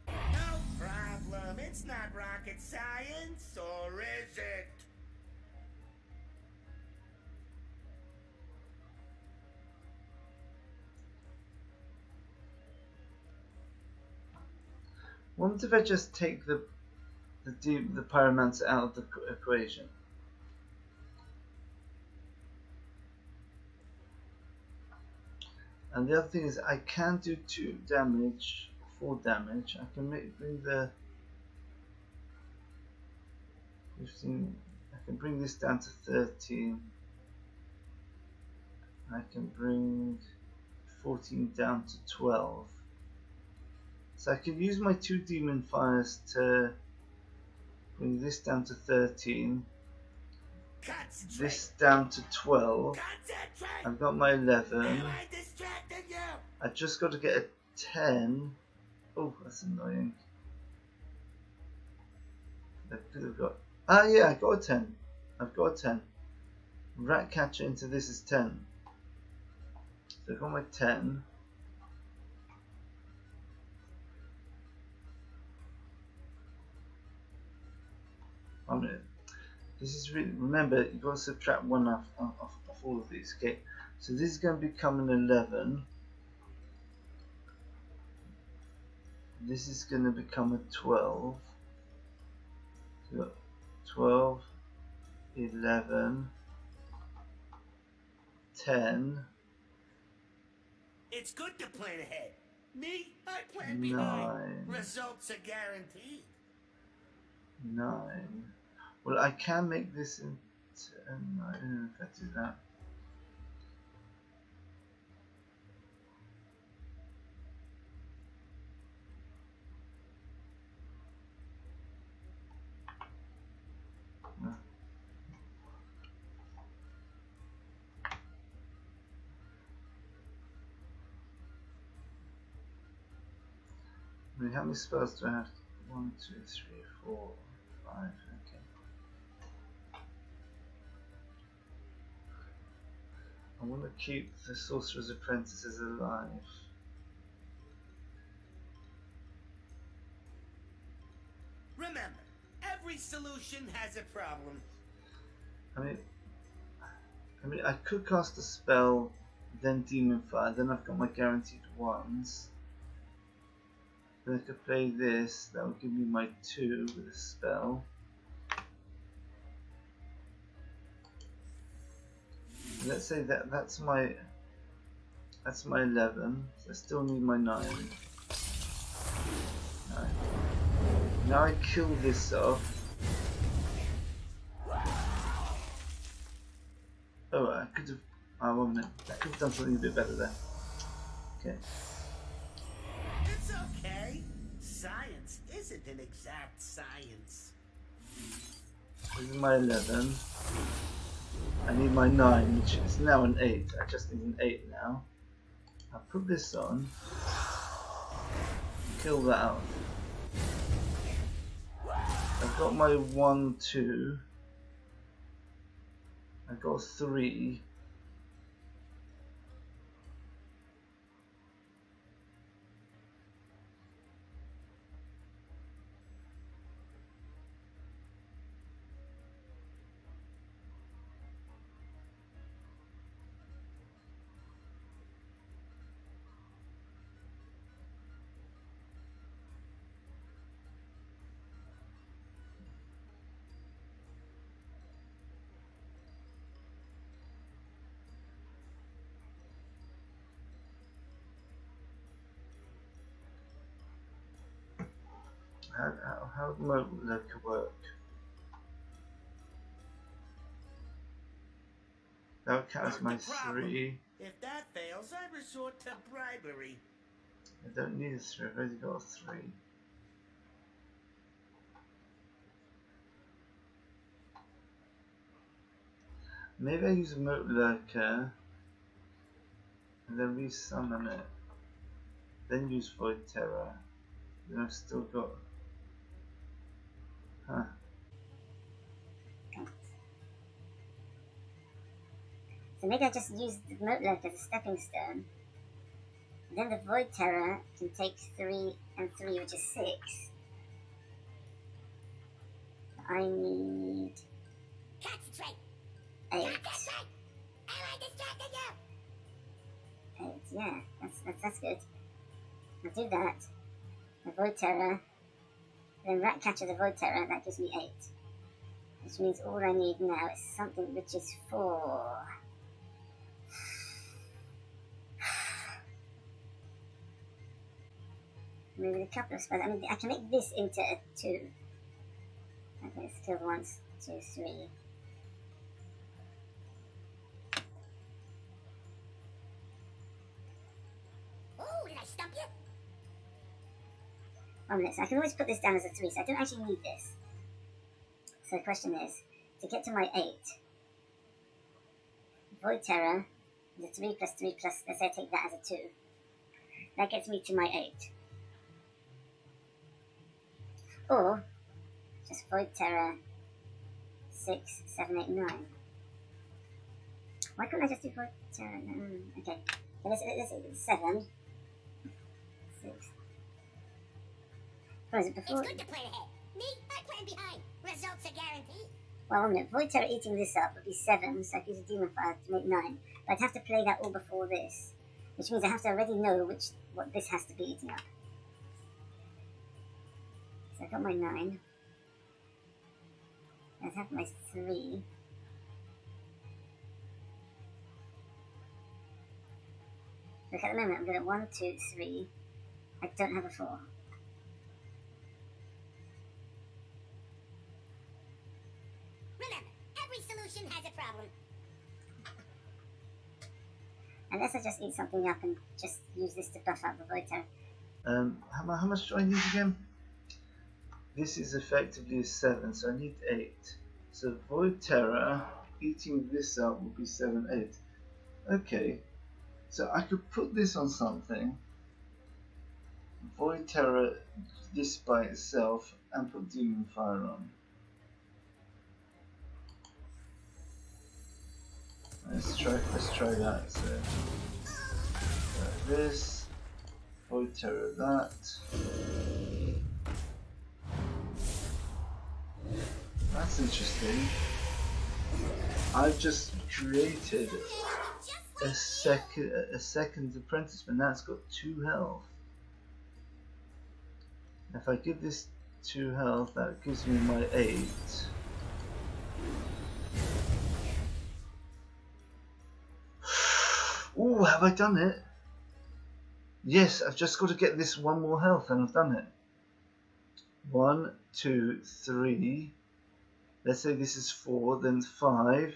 Speaker 2: No problem. It's not rocket science, or is it?
Speaker 1: What if I just take the pyromancer out of the equation? And the other thing is, I can do 2 damage, 4 damage. I can bring the 15. I can bring this down to 13. I can bring 14 down to 12. So I can use my 2 demon fires to bring this down to 13. This down to 12. I've got my 11. I just got to get a 10. Oh, that's annoying. I could have got. Ah, yeah, I got a 10. I've got a 10. Rat catcher into this is 10. So I've got my 10. This is really, remember, you've got to subtract 1 off all of these, okay? So this is going to become an 11. This is going to become a 12. So 12, 11, 10.
Speaker 2: It's good to plan ahead. Me, I plan behind.
Speaker 1: 9.
Speaker 2: Results are guaranteed.
Speaker 1: 9. Well, I can make this into 9 if I do that. I mean, how many spells do I have? 1, 2, 3, 4, 5. Okay. I want to keep the Sorcerer's Apprentices alive.
Speaker 2: Remember, every solution has a problem.
Speaker 1: I mean, I could cast a spell, then Demon Fire, then I've got my guaranteed ones. Then I could play this, that would give me my 2 with a spell. And let's say that's my 11, so I still need my 9. Now I kill this off. Oh, I could have. Oh, 1 minute. I could have done something a bit better there. Okay.
Speaker 2: It's okay. Science isn't an exact science.
Speaker 1: This is my 11. I need my 9, which is now an 8. I just need an 8 now. I'll put this on. Kill that out. I've got my 1, 2. I got 3. How would Mocha work? That would count as my 3.
Speaker 2: If that fails, I resort to bribery.
Speaker 1: I don't need a 3, I've already got a 3. Maybe I use a Moat Lurker and then resummon it. Then use Void Terror. Then I've still got. Huh.
Speaker 3: So maybe I just use the Moat Lurker as a stepping stone. Then the Void Terror can take 3 and 3, which is 6. I need 8. 8, yeah, that's good. I'll do that. The Void Terror. Then Ratcatcher the Void Terror, that gives me 8. Which means all I need now is something which is 4. Maybe a couple of spells. I mean, I can make this into a 2. Okay, let's kill once, 2, 3.
Speaker 4: Oh, did I stump you?
Speaker 3: 1 minute, so I can always put this down as a 3, so I don't actually need this. So the question is, to get to my 8, Void Terror, the 3 plus 3 plus, let's say I take that as a 2. That gets me to my 8. Or, just Void Terror, 6, 7, 8, 9. Why couldn't I just do Void Terror? Okay, so let's 7, 6. What is it before?
Speaker 4: It's good to plan ahead. Me, I plan behind. Results are guaranteed.
Speaker 3: Well, 1 minute. Void Terror eating this up would be 7, so I could use a Demon Fire to make 9. But I'd have to play that all before this, which means I have to already know what this has to be eating up. So I got my 9. I'd have my 3. Look, at the moment I'm good at 1, 2, 3. I don't have a 4.
Speaker 4: Remember, every solution has a problem.
Speaker 3: Unless I just eat something up and just use this to buff out the Void Terror.
Speaker 1: How much do I need again? This is effectively a 7, so I need 8. So Void Terror, eating this up will be 7, 8. Okay, so I could put this on something, Void Terror this by itself and put Demon Fire on. Let's try that. So this, Void Terror that. That's interesting. I've just created a second apprentice, but now it's got 2 health. If I give this 2 health, that gives me my 8. Ooh, have I done it? Yes, I've just got to get this 1 more health and I've done it. 1, 2, 3. Let's say this is 4, then 5,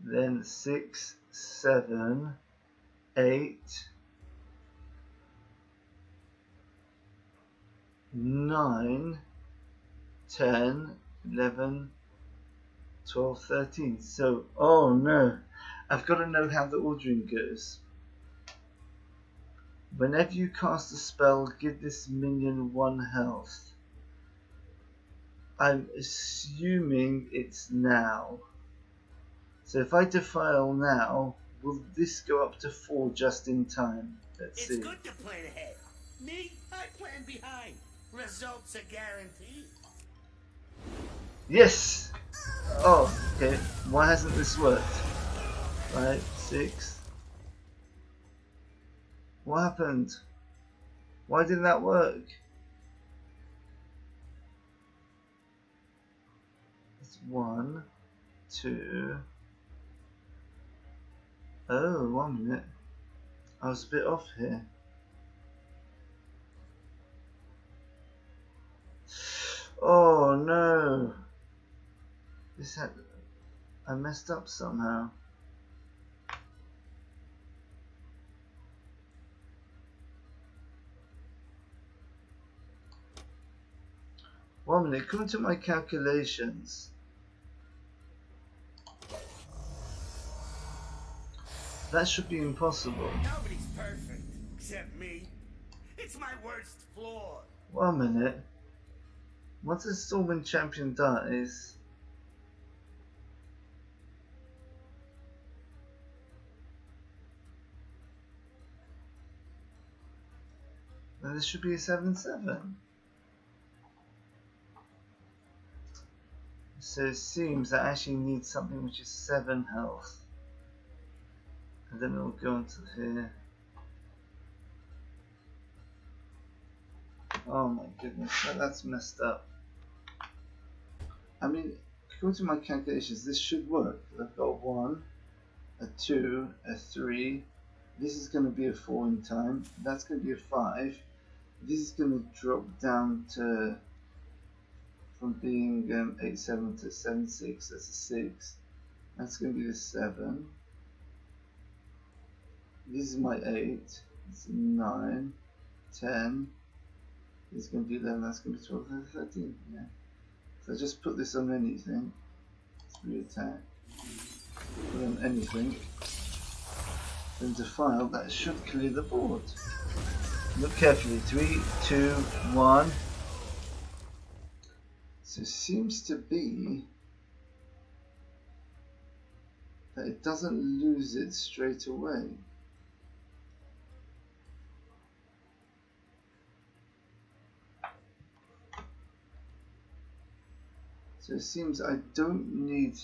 Speaker 1: then 6, 7, 8, 9, 10, 11, 12, 13. So, oh no, I've got to know how the ordering goes. Whenever you cast a spell, give this minion 1 health. I'm assuming it's now. So if I defile now, will this go up to 4 just in time? Let's see.
Speaker 2: It's good to plan ahead. Me, I plan behind. Results are guaranteed.
Speaker 1: Yes! Oh, okay. Why hasn't this worked? 5, 6. What happened? Why didn't that work? It's 1, 2. Oh, 1 minute. I was a bit off here. Oh no! I messed up somehow. One minute, according to my calculations, that should be impossible.
Speaker 2: Nobody's perfect, except me. It's my worst flaw.
Speaker 1: 1 minute. Once a Stormwind champion dies, then this should be a 7/7. So it seems I actually need something which is 7 health. And then it'll go into here. Oh my goodness, that's messed up. I mean, according to my calculations, this should work. I've got 1, a 2, a 3. This is going to be a 4 in time. That's going to be a 5. This is going to drop down to from being 8/7 to 7/6. That's a 6. That's going to be the 7. This is my 8. It's 9, 10. This is going to be 11. That's going to be 12, 13. Yeah. So I just put this on anything. Let's re-attack. Put on anything. Then defile. That should clear the board. Look carefully. 3, 2, 1. So it seems to be that it doesn't lose it straight away. So it seems I don't need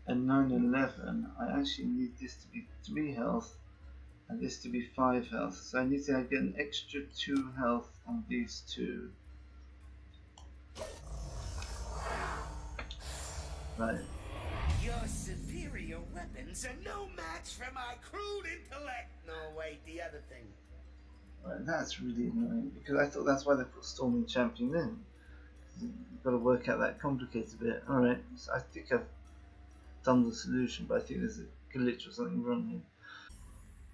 Speaker 1: a 9/11. I actually need this to be 3 health and this to be 5 health. So I need to get an extra 2 health on these 2. Right.
Speaker 2: Your superior weapons are no match for my crude intellect. No, wait, the other thing.
Speaker 1: Right, that's really annoying because I thought that's why they put Stormwind Champion in. You've got to work out that complicated bit. Alright, so I think I've done the solution, but I think there's a glitch or something wrong here.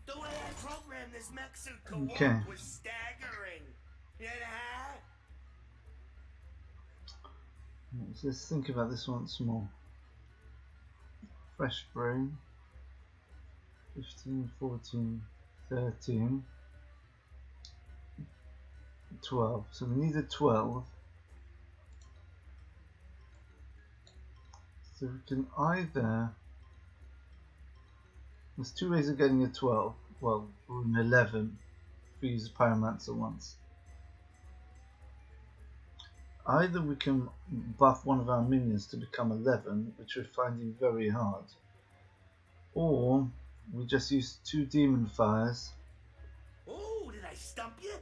Speaker 2: The way I programmed this mech suit to work was staggering. You know?
Speaker 1: Let's just think about this once more. Fresh brain. 15, 14, 13. 12. So we need a 12. So we can either, there's two ways of getting a 12. Well, or an 11 if we use the Pyromancer once. Either we can buff one of our minions to become 11, which we're finding very hard, or we just use 2 demon fires.
Speaker 2: Oh, did I stump you?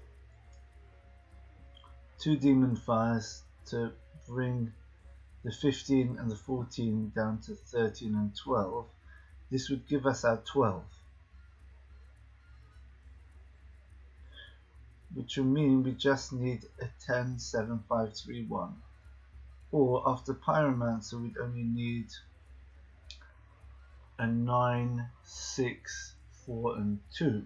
Speaker 1: 2 demon fires to bring the 15 and the 14 down to 13 and 12. This would give us our 12, which will mean we just need a 10, 7, 5, 3, 1. Or after Pyromancer we'd only need a 9, 6, 4 and 2.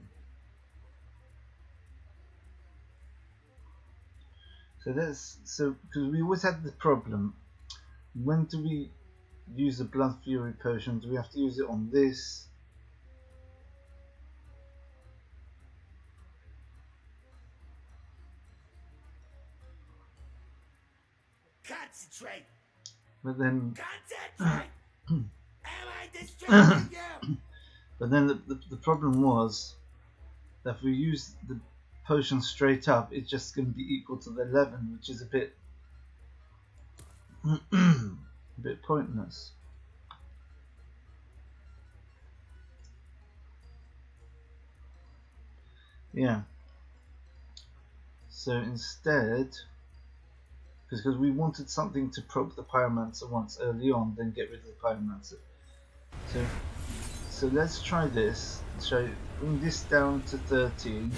Speaker 1: So because we always had the problem, when do we use the Blood Fury potion? Do we have to use it on this?
Speaker 2: Concentrate.
Speaker 1: But then
Speaker 2: Concentrate. Am I distracting you?
Speaker 1: but then the problem was that if we use the potion straight up, it's just going to be equal to the 11, which is a bit pointless. Yeah. So instead, because we wanted something to proc the Pyromancer once early on, then get rid of the Pyromancer. So let's try this. So bring this down to 13.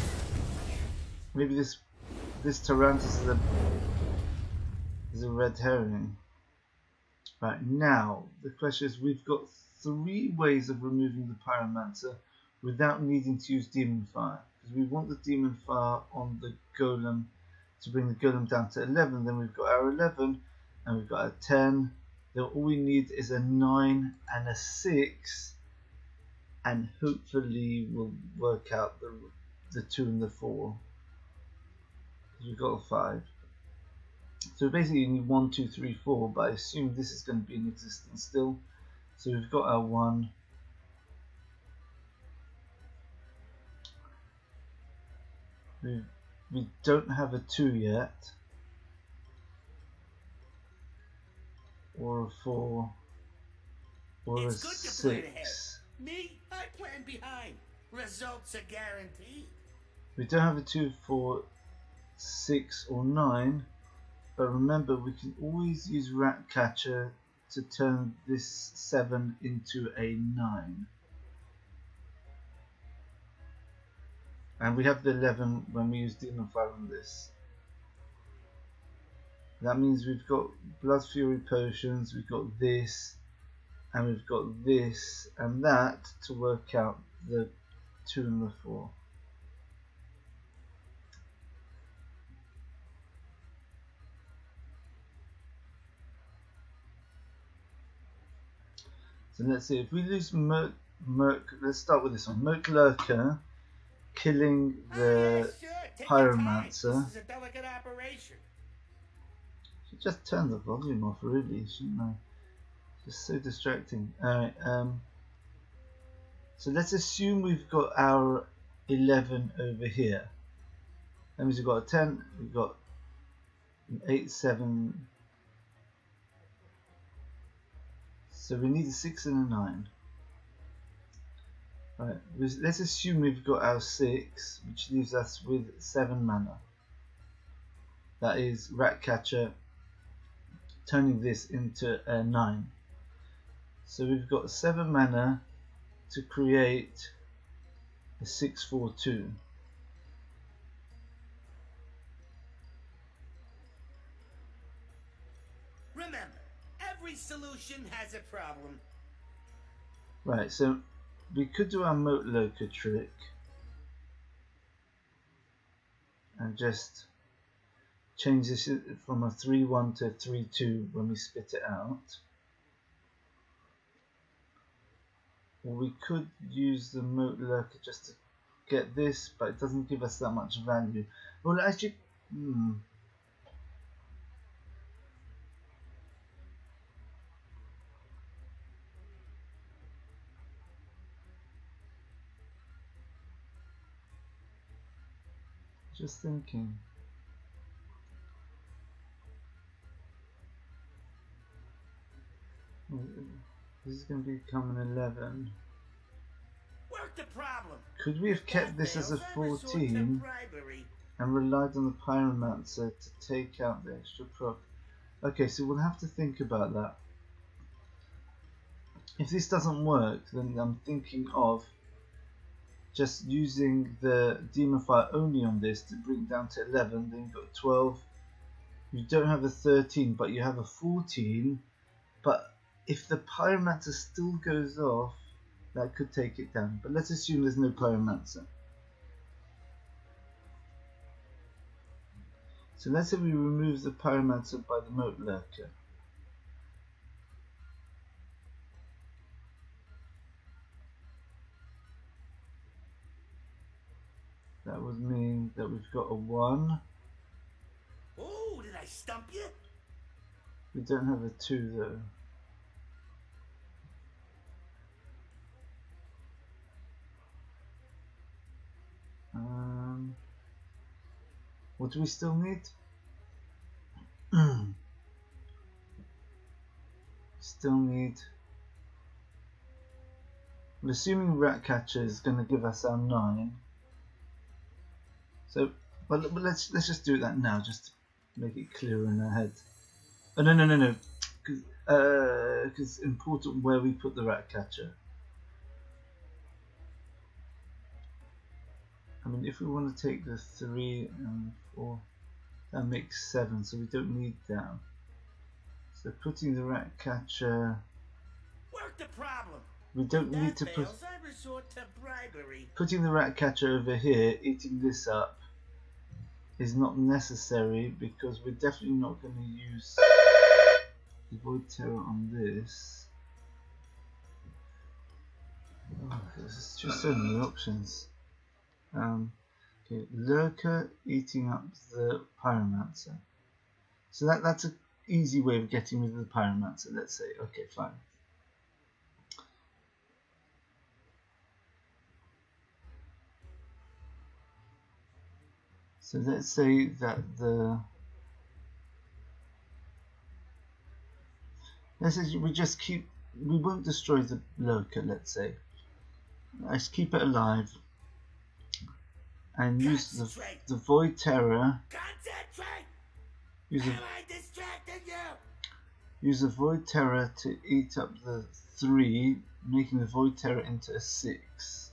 Speaker 1: Maybe this Tarantus is a red herring. Right, now the question is, we've got 3 ways of removing the Pyromancer without needing to use Demon Fire. Because we want the Demon Fire on the Golem to bring the Golem down to 11. Then we've got our 11 and we've got a 10. Then all we need is a 9 and a 6, and hopefully we'll work out the 2 and the 4. Because we've got a 5. So basically you need 1, 2, 3, 4, but I assume this is going to be in existence still. So we've got our 1. We don't have a 2 yet, or a 4, or
Speaker 2: It's
Speaker 1: a
Speaker 2: good to plan ahead.
Speaker 1: 6.
Speaker 2: Me, I plan behind. Results are guaranteed.
Speaker 1: We don't have a 2, 4, 6 or 9, but remember we can always use Ratcatcher to turn this 7 into a 9. And we have the 11 when we use Demon Fire on this. That means we've got Blood Fury potions, we've got this, and we've got this and that to work out the 2 and the 4. So let's see, if we lose Merc, let's start with this one. Merc Lurker killing the
Speaker 2: Sure, take your time.
Speaker 1: Pyromancer.
Speaker 2: This is a delicate operation.
Speaker 1: Should just turn the volume off, really, shouldn't I? Just so distracting. Alright, so let's assume we've got our 11 over here. That means we've got a 10, we've got an 8, 7. So we need a 6 and a 9. Right, let's assume we've got our 6, which leaves us with 7 mana. That is Ratcatcher turning this into a 9. So we've got 7 mana to create a 6/4/2.
Speaker 2: Remember, every solution has a problem.
Speaker 1: Right, so we could do our Moat Lurker trick and just change this from a 3/1 to a 3/2 when we spit it out. Or we could use the Moat Lurker just to get this, but it doesn't give us that much value. Well, actually, Just thinking. This is going to become an 11.
Speaker 2: Work the problem.
Speaker 1: Could we have kept this as a 14 and relied on the pyromancer to take out the extra proc? Okay, so we'll have to think about that. If this doesn't work, then I'm thinking of just using the demonifier only on this to bring it down to 11. Then you've got 12. You don't have a 13, but you have a 14. But if the pyromancer still goes off, that could take it down. But let's assume there's no pyromancer. So let's say we remove the pyromancer by the moat lurker. That would mean that we've got a 1.
Speaker 2: Oh, did I stump you?
Speaker 1: We don't have a 2 though. What do we still need? Still need. Well, assuming Ratcatcher is going to give us our 9. So, but let's just do that now, just to make it clearer in our head. Oh no, because it's important where we put the Ratcatcher. I mean, if we want to take the 3 and 4, that makes 7, so we don't need that. So putting the Ratcatcher.
Speaker 2: Work the problem.
Speaker 1: We don't need to put.
Speaker 2: I resort to bribery.
Speaker 1: Putting the Ratcatcher over here, eating this up, is not necessary because we're definitely not going to use the Void Terror on this. Oh, there's just so many options. Okay, Lurker eating up the Pyromancer. So that's an easy way of getting rid of the Pyromancer, let's say. Okay, fine. So let's say that we won't destroy the Lurker, let's say. Let's keep it alive. And use the Void Terror. Use the Void Terror to eat up the 3, making the Void Terror into a 6.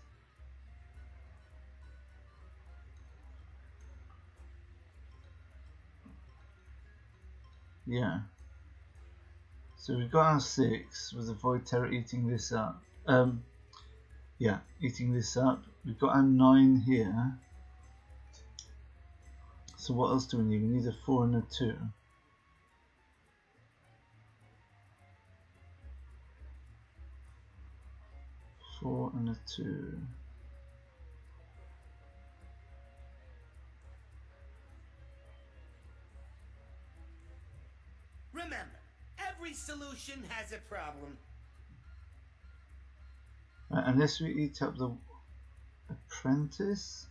Speaker 1: Yeah. So we've got our 6 with the Void Terror eating this up. Yeah, eating this up. We've got our 9 here. So what else do we need? We need a 4 and a 2. Four and a 2.
Speaker 2: Remember, every solution has a problem.
Speaker 1: Unless we eat up the Apprentice.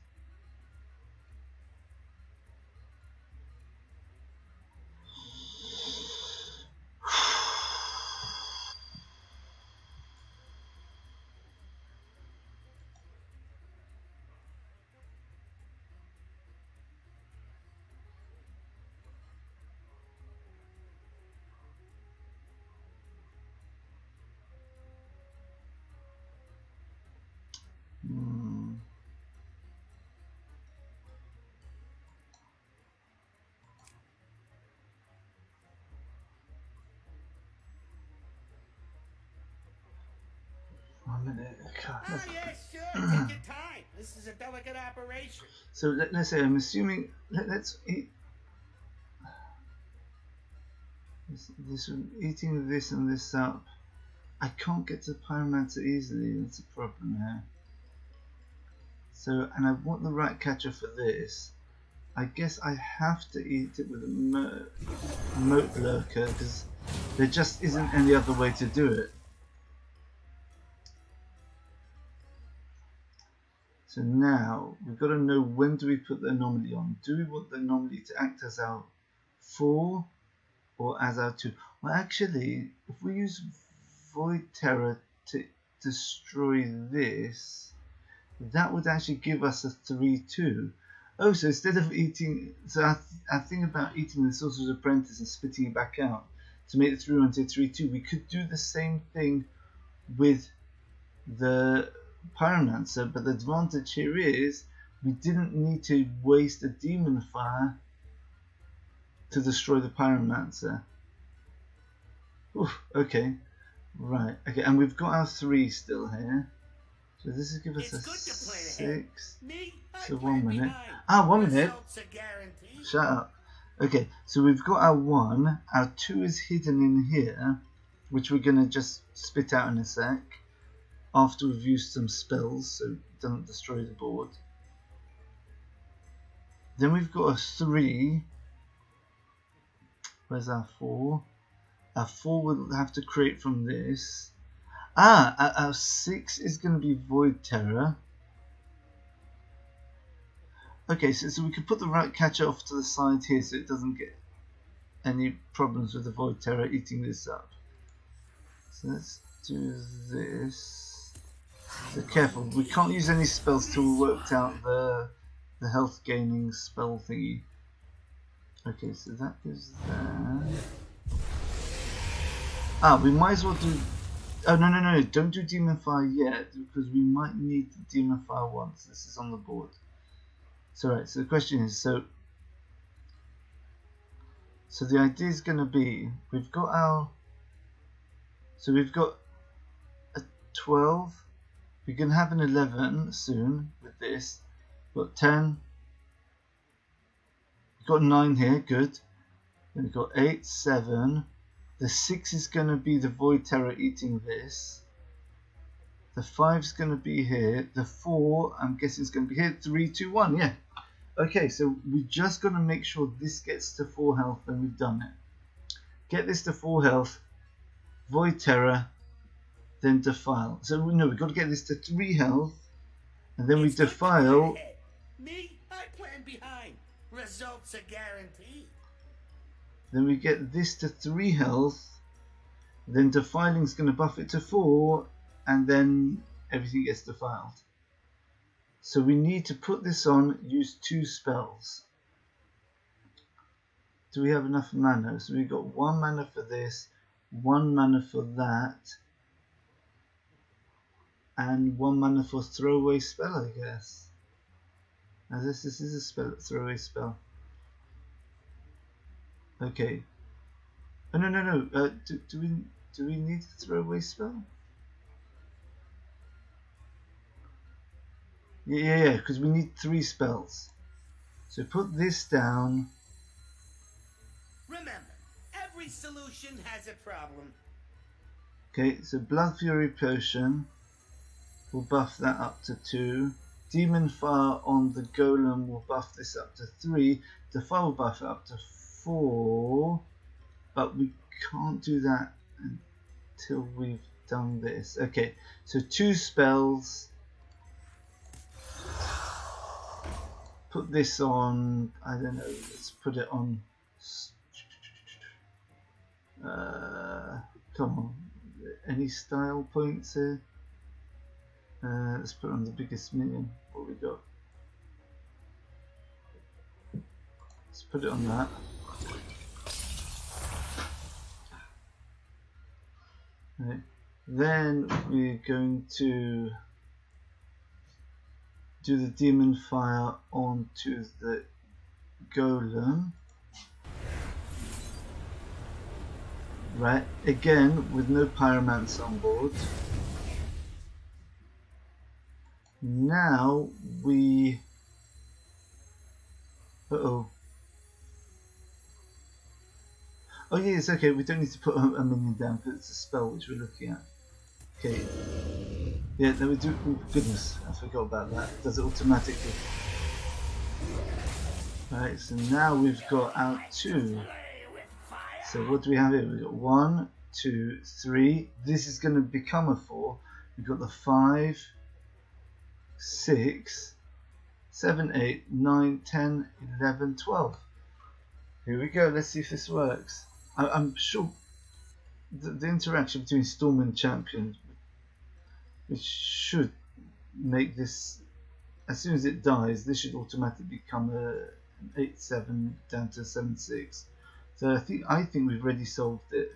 Speaker 2: Oh yeah, sure. Take your time. This is a delicate operation.
Speaker 1: So let's say I'm assuming let's eat this eating this and this up. I can't get to the Pyromancer easily. That's a problem here. So, and I want the Ratcatcher for this. I guess I have to eat it with a moat lurker because there just isn't any other way to do it. So now we've got to know, when do we put the anomaly on? Do we want the anomaly to act as our 4 or as our 2? Well, actually, if we use Void Terror to destroy this, that would actually give us a 3-2. Oh, so instead of eating, so I think about eating the Sorcerer's Apprentice and spitting it back out to make it through into 3-2. We could do the same thing with the Pyromancer, but the advantage here is we didn't need to waste a Demon Fire to destroy the Pyromancer. Oof, okay, right, okay, and we've got our 3 still here. So this is give us a 6. So 1 minute. Ah, 1 minute. Shut up. Okay, so we've got our 1. Our 2 is hidden in here, which we're gonna just spit out in a sec after we've used some spells, so it doesn't destroy the board. Then we've got a 3. Where's our 4? Our 4 will have to create from this. Ah, our 6 is going to be Void Terror. Okay, so we could put the Rat Catcher off to the side here so it doesn't get any problems with the Void Terror eating this up. So let's do this. So careful, we can't use any spells till we worked out the health gaining spell thingy. Okay, so that goes there. Ah, we might as well do... Oh, no, don't do Demon Fire yet, because we might need the Demon Fire once this is on the board. So right, so the question is, so the idea is going to be, we've got our... So we've got a 12, we can have an 11 soon with this, we've got 10, we've got 9 here, good, then we've got 8, 7, the 6 is going to be the Void Terror eating this, the 5 is going to be here, the 4 I'm guessing is going to be here, 3, 2, 1, yeah. Okay, so we just got to make sure this gets to 4 health and we've done it. Get this to 4 health, Void Terror, then defile. So no, we've got to get this to 3 health, and then we defile.
Speaker 2: Me, I plan behind. Results are guaranteed.
Speaker 1: Then we get this to 3 health, then defiling is going to buff it to 4, and then everything gets defiled. So we need to put this on, use 2 spells. Do we have enough mana? So we've got 1 mana for this, 1 mana for that, and 1 mana for throwaway spell, I guess. Now this is a spell, throwaway spell. Okay. Oh no. Do we need a throwaway spell? Yeah, because we need 3 spells. So put this down.
Speaker 2: Remember, every solution has a problem.
Speaker 1: Okay, so Blood Fury Potion. We'll buff that up to 2. Demon Fire on the Golem will buff this up to 3. Defile will buff it up to 4. But we can't do that until we've done this. Okay, so 2 spells. Put this on, I don't know, let's put it on, come on, any style points here? Let's put it on the biggest minion, what we got? Let's put it on that. Right. Then we're going to do the Demon Fire onto the Golem. Right, again with no Pyromancer on board. Now we... Uh-oh. Oh yeah, it's okay, we don't need to put a minion down because it's a spell which we're looking at. Okay. Yeah, then we do. Oh, goodness, I forgot about that. It does it automatically. Right, so now we've got our 2. So what do we have here? We've got 1, 2, 3. This is going to become a 4. We've got the 5, 6, 7, 8, 9, 10, 11, 12. Here we go. Let's see if this works. I'm sure the interaction between Storm and Champion, which should make this, as soon as it dies, this should automatically become an 8-7 down to 7-6. So I think we've already solved it.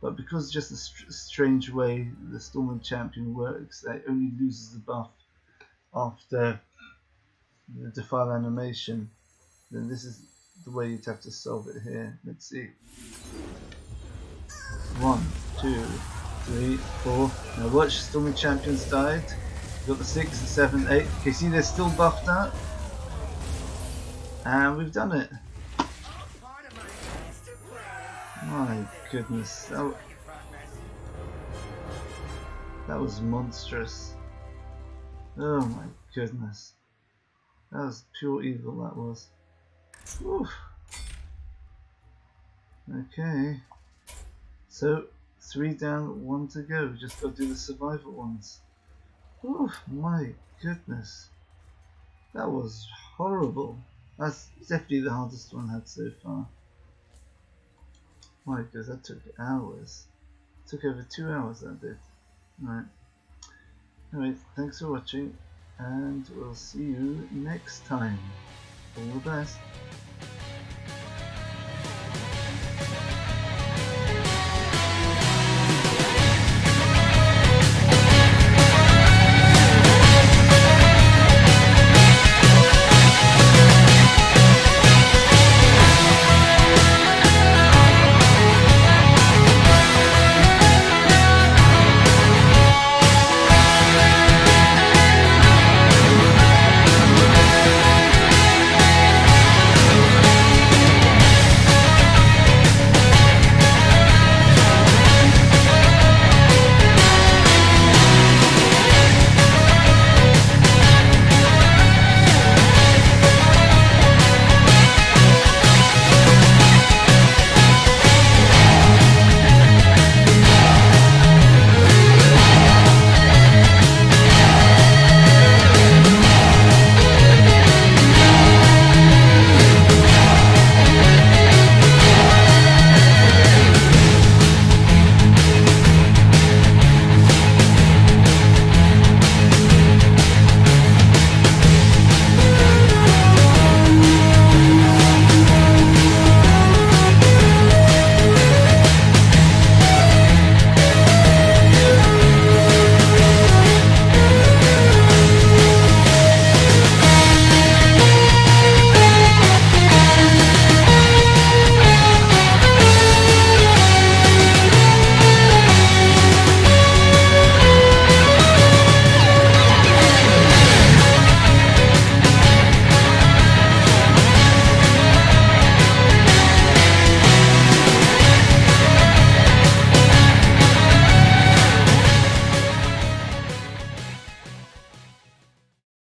Speaker 1: But because just the strange way the Storm and Champion works, it only loses the buff after the defile animation. Then this is the way you'd have to solve it here. Let's see. 1, 2, 3, 4. Now watch, Storm and Champions died. We've got the 6 and 7, 8. Okay, see they're still buffed out. And we've done it. My goodness, that was monstrous. Oh my goodness. That was pure evil, that was. Oof. Okay. So, 3 down, 1 to go. We just got to do the survival ones. Oof, my goodness. That was horrible. That's definitely the hardest one I've had so far. My goodness, that took hours. It took over 2 hours, that did. Right. Anyway, thanks for watching, and we'll see you next time. All the best.